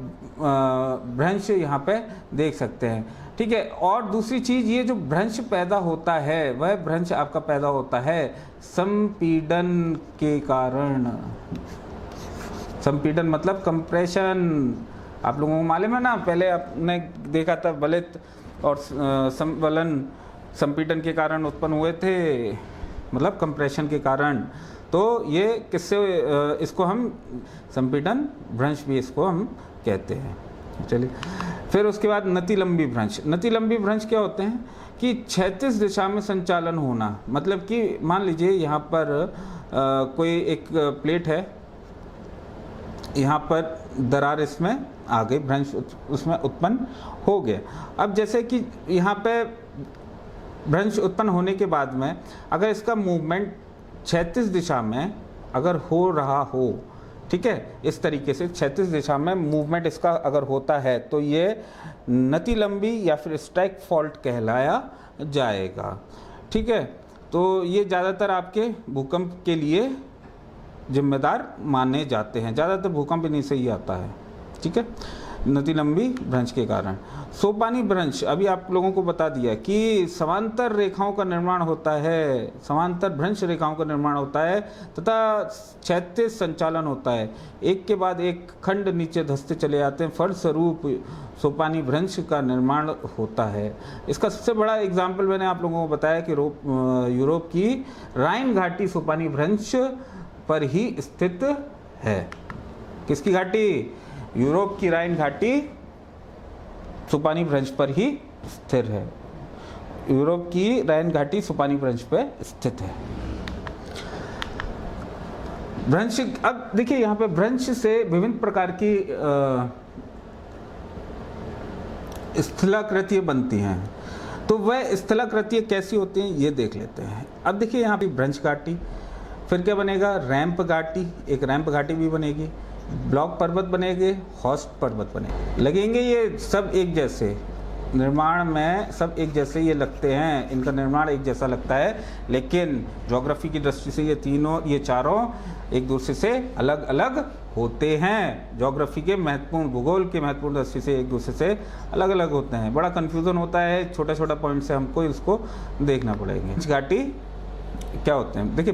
भ्रंश यहाँ पे देख सकते हैं, ठीक है। और दूसरी चीज, ये जो भ्रंश पैदा होता है वह भ्रंश आपका पैदा होता है संपीड़न के कारण। संपीड़न मतलब कंप्रेशन, आप लोगों को मालूम है ना, पहले आपने देखा था वलित और संवलन संपीड़न के कारण उत्पन्न हुए थे, मतलब कंप्रेशन के कारण। तो ये किससे, इसको हम संपीड़न भ्रंश भी इसको हम कहते हैं। चलिए, फिर उसके बाद नतिलंबी भ्रंश। नतिलंबी भ्रंश क्या होते हैं कि क्षैतिज दिशा में संचालन होना, मतलब कि मान लीजिए यहाँ पर कोई एक प्लेट है, यहाँ पर दरार इसमें आ गई, भ्रंश उसमें उत्पन्न हो गया। अब जैसे कि यहाँ पे भ्रंश उत्पन्न होने के बाद में अगर इसका मूवमेंट क्षैतिज दिशा में अगर हो रहा हो, ठीक है, इस तरीके से क्षैतिज दिशा में मूवमेंट इसका अगर होता है तो ये नतिलंबी या फिर स्ट्राइक फॉल्ट कहलाया जाएगा, ठीक है। तो ये ज़्यादातर आपके भूकंप के लिए जिम्मेदार माने जाते हैं, ज़्यादातर भूकंप इन्हीं से ही आता है, ठीक है, नतिलंबी भ्रंश के कारण। सोपानी भ्रंश, अभी आप लोगों को बता दिया कि समांतर रेखाओं का निर्माण होता है, समांतर भ्रंश रेखाओं का निर्माण होता है तथा क्षैतिज संचालन होता है, एक के बाद एक खंड नीचे धंसते चले जाते हैं, फलस्वरूप सोपानी भ्रंश का निर्माण होता है। इसका सबसे बड़ा एग्जाम्पल मैंने आप लोगों को बताया कि यूरोप की राइन घाटी सोपानी भ्रंश पर ही स्थित है। किसकी घाटी? यूरोप की राइन घाटी सोपानी भ्रंश पर ही स्थिर है। यूरोप की राइन घाटी सोपानी भ्रंश पर स्थित है। भ्रंश, अब देखिए यहाँ पे भ्रंश से विभिन्न प्रकार की स्थलाकृतियां बनती हैं। तो वह स्थलाकृतियां कैसी होती हैं ये देख लेते हैं। अब देखिए यहाँ पे भ्रंश घाटी, फिर क्या बनेगा, रैंप घाटी, एक रैंप घाटी भी बनेगी, ब्लॉक पर्वत बनेंगे, हॉस्ट पर्वत बनेंगे, लगेंगे ये सब एक जैसे, निर्माण में सब एक जैसे ये लगते हैं, इनका निर्माण एक जैसा लगता है, लेकिन ज्योग्राफी की दृष्टि से ये चारों एक दूसरे से अलग अलग होते हैं। ज्योग्राफी के महत्वपूर्ण, भूगोल के महत्वपूर्ण दृष्टि से एक दूसरे से अलग अलग होते हैं। बड़ा कन्फ्यूज़न होता है, छोटा छोटा पॉइंट से हमको इसको देखना पड़ेगा। घाटी क्या होते हैं, देखिए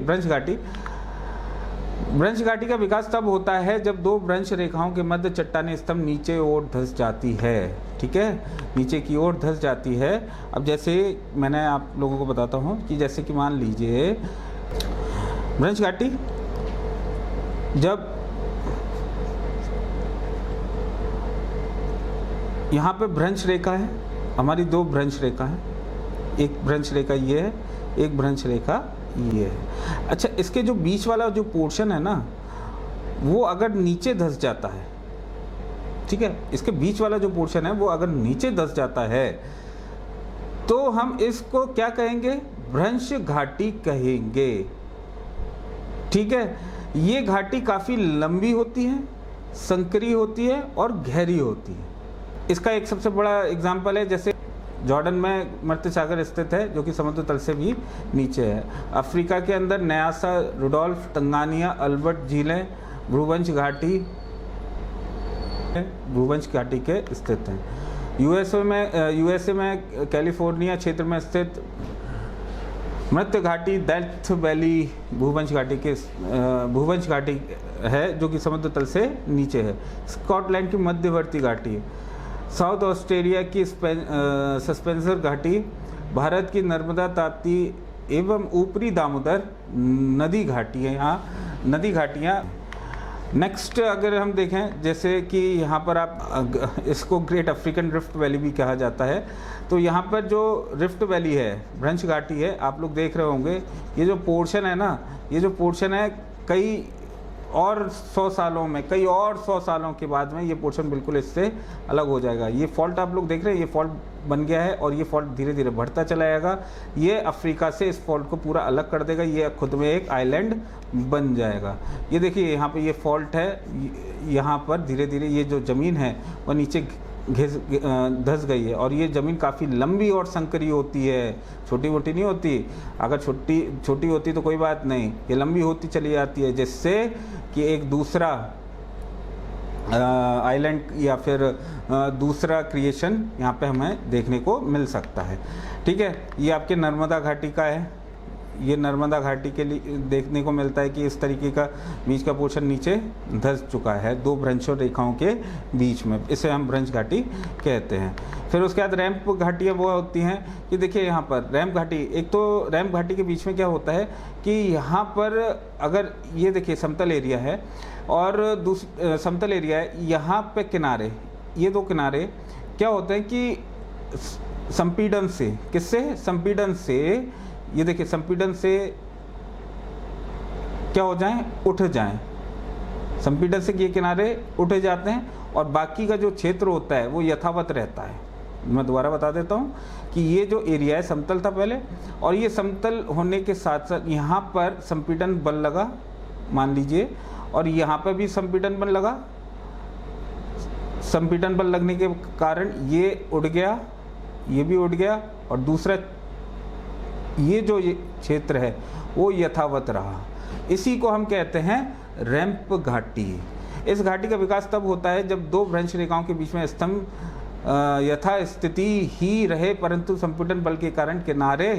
भ्रंश घाटी का विकास तब होता है जब दो भ्रंश रेखाओं के मध्य चट्टानी स्तंभ नीचे ओर धंस जाती है। ठीक है, नीचे की ओर धंस जाती है। अब जैसे मैंने आप लोगों को बताता हूँ कि जैसे कि मान लीजिए भ्रंश घाटी, जब यहाँ पे भ्रंश रेखा है, हमारी दो भ्रंश रेखा है, एक भ्रंश रेखा ये है, एक भ्रंश रेखा ये है। अच्छा, इसके जो बीच वाला जो पोर्शन है ना, वो अगर नीचे धंस जाता है, ठीक है, इसके बीच वाला जो पोर्शन है वो अगर नीचे धंस जाता है तो हम इसको क्या कहेंगे? भ्रंश घाटी कहेंगे। ठीक है, ये घाटी काफ़ी लंबी होती है, संकरी होती है और गहरी होती है। इसका एक सबसे बड़ा एग्जाम्पल है, जैसे जॉर्डन में मध्य सागर स्थित है जो कि समुद्र तल से भी नीचे है। अफ्रीका के अंदर न्यासा, रुडोल्फ, तंगानिया, अल्बर्ट झीलें भूवंश घाटी के स्थित हैं। यूएसए में कैलिफोर्निया क्षेत्र में स्थित मृत्य घाटी डेथ वैली भूवंश घाटी है जो कि समुद्र तल से नीचे है। स्कॉटलैंड की मध्यवर्ती घाटी है। साउथ ऑस्ट्रेलिया की सस्पेंसर घाटी, भारत की नर्मदा, ताप्ती एवं ऊपरी दामोदर नदी घाटी है, यहाँ नदी घाटियाँ। नेक्स्ट अगर हम देखें, जैसे कि यहाँ पर आप इसको ग्रेट अफ्रीकन रिफ्ट वैली भी कहा जाता है, तो यहाँ पर जो रिफ्ट वैली है, भ्रंश घाटी है, आप लोग देख रहे होंगे ये जो पोर्शन है ना, ये जो पोर्शन है कई और 100 सालों में, कई और 100 सालों के बाद में ये पोर्शन बिल्कुल इससे अलग हो जाएगा। ये फॉल्ट आप लोग देख रहे हैं, ये फॉल्ट बन गया है और ये फॉल्ट धीरे धीरे बढ़ता चला जाएगा। ये अफ्रीका से इस फॉल्ट को पूरा अलग कर देगा, ये खुद में एक आइलैंड बन जाएगा। ये देखिए यहाँ पे ये फॉल्ट है, यहाँ पर धीरे धीरे ये जो ज़मीन है वो नीचे धंस गई है और ये ज़मीन काफ़ी लंबी और संकरी होती है, छोटी मोटी नहीं होती। अगर छोटी होती तो कोई बात नहीं, ये लंबी होती चली जाती है, जिससे कि एक दूसरा आइलैंड या फिर दूसरा क्रिएशन यहाँ पे हमें देखने को मिल सकता है। ठीक है, ये आपके नर्मदा घाटी का है। ये नर्मदा घाटी के लिए देखने को मिलता है कि इस तरीके का बीच का पोर्शन नीचे धंस चुका है दो भ्रंश रेखाओं के बीच में, इसे हम भ्रंश घाटी कहते हैं। फिर उसके बाद रैंप घाटियाँ वो होती हैं कि देखिए यहाँ पर रैंप घाटी, एक तो रैंप घाटी के बीच में क्या होता है कि यहाँ पर अगर ये देखिए समतल एरिया है और समतल एरिया है, यहाँ पे किनारे, ये दो किनारे क्या होते हैं कि संपीड़न से, किससे? संपीड़न से, ये देखिए संपीड़न से क्या हो जाएं? उठ जाएं। संपीड़न से ये किनारे उठ जाते हैं और बाकी का जो क्षेत्र होता है वो यथावत रहता है। मैं दोबारा बता देता हूँ कि ये जो एरिया है समतल था पहले, और ये समतल होने के साथ साथ यहाँ पर संपीड़न बल लगा मान लीजिए, और यहाँ पर भी संपीड़न बल लगा। संपीड़न बल लगने के कारण ये उड़ गया, ये भी उड़ गया, और दूसरा ये जो ये क्षेत्र है वो यथावत रहा। इसी को हम कहते हैं रैंप घाटी। इस घाटी का विकास तब होता है जब दो भ्रंश रेखाओं के बीच में स्तंभ यथास्थिति ही रहे, परंतु संपीड़न बल के कारण किनारे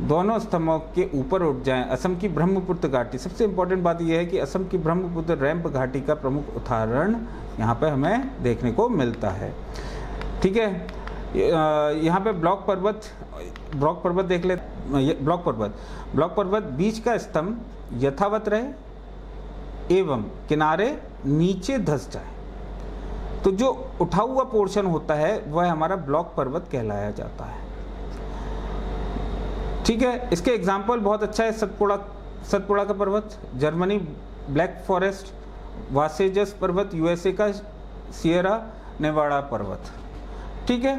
दोनों स्तंभों के ऊपर उठ जाएं। असम की ब्रह्मपुत्र घाटी, सबसे इम्पोर्टेंट बात यह है कि असम की ब्रह्मपुत्र रैंप घाटी का प्रमुख उदाहरण यहाँ पर हमें देखने को मिलता है। ठीक है, यहाँ पे ब्लॉक पर्वत देख ले। ब्लॉक पर्वत बीच का स्तंभ यथावत रहे एवं किनारे नीचे धंस जाए, तो जो उठा हुआ पोर्शन होता है वह हमारा ब्लॉक पर्वत कहलाया जाता है। ठीक है, इसके एग्जाम्पल बहुत अच्छा है सतपुड़ा का पर्वत, जर्मनी ब्लैक फॉरेस्ट, वासेजस पर्वत, यूएसए का सियरा नेवाडा पर्वत। ठीक है,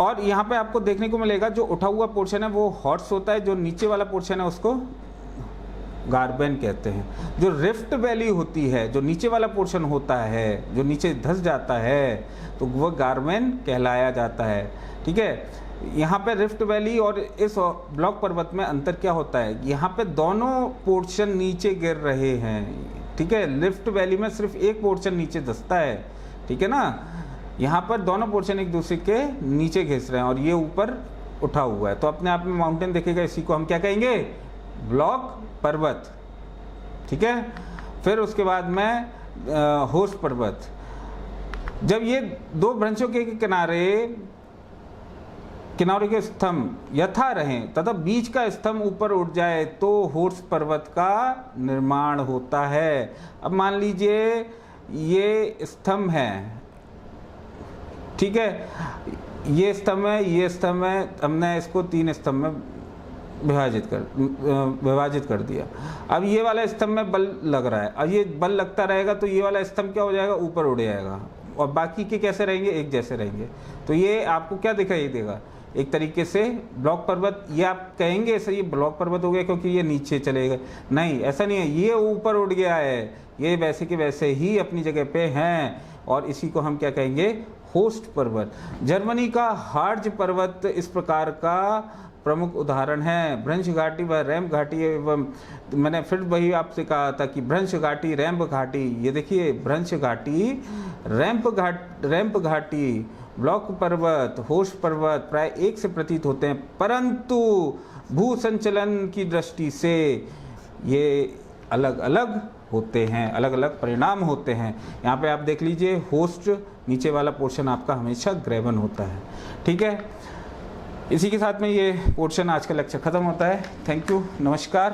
और यहाँ पे आपको देखने को मिलेगा जो उठा हुआ पोर्शन है वो हॉर्स होता है, जो नीचे वाला पोर्शन है उसको गार्बेन कहते हैं। जो रिफ्ट वैली होती है, जो नीचे वाला पोर्शन होता है, जो नीचे धंस जाता है, तो वह गार्बेन कहलाया जाता है। ठीक है, यहाँ पे रिफ्ट वैली और इस ब्लॉक पर्वत में अंतर क्या होता है? यहाँ पे दोनों पोर्शन नीचे गिर रहे हैं। ठीक है, रिफ्ट वैली में सिर्फ एक पोर्शन नीचे धंसता है, ठीक है ना, यहाँ पर दोनों पोर्शन एक दूसरे के नीचे घिस रहे हैं और ये ऊपर उठा हुआ है, तो अपने आप में माउंटेन देखेगा, इसी को हम क्या कहेंगे? ब्लॉक पर्वत। ठीक है, फिर उसके बाद में होस्ट पर्वत। जब ये दो भ्रंशों के किनारों के स्तंभ यथा रहें तथा बीच का स्तंभ ऊपर उठ जाए तो होर्स पर्वत का निर्माण होता है। अब मान लीजिए ये स्तंभ है, ठीक है, ये स्तंभ है, ये स्तंभ है, हमने इसको 3 स्तंभ में विभाजित कर दिया। अब ये वाला स्तंभ में बल लग रहा है, अब ये बल लगता रहेगा तो ये वाला स्तंभ क्या हो जाएगा, ऊपर उड़ जाएगा, और बाकी के कैसे रहेंगे, एक जैसे रहेंगे। तो ये आपको क्या दिखाई देगा, एक तरीके से ब्लॉक पर्वत। ये आप कहेंगे सर ये ब्लॉक पर्वत हो गया क्योंकि ये नीचे चलेगा, नहीं ऐसा नहीं है, ये ऊपर उड़ गया है, ये वैसे के वैसे ही अपनी जगह पे हैं, और इसी को हम क्या कहेंगे, होस्ट पर्वत। जर्मनी का हार्ज पर्वत इस प्रकार का प्रमुख उदाहरण है। भ्रंश घाटी व रैंप घाटी एवं, मैंने फिर वही आपसे कहा था कि भ्रंश घाटी रैंप घाटी, ये देखिए भ्रंश घाटी रैंप घाटी, ब्लॉक पर्वत, होस्ट पर्वत प्राय एक से प्रतीत होते हैं, परंतु भू संचलन की दृष्टि से ये अलग अलग होते हैं, अलग अलग परिणाम होते हैं। यहाँ पे आप देख लीजिए होस्ट, नीचे वाला पोर्शन आपका हमेशा ग्रेवन होता है, ठीक है। इसी के साथ में ये पोर्शन आज का लेक्चर खत्म होता है। थैंक यू, नमस्कार।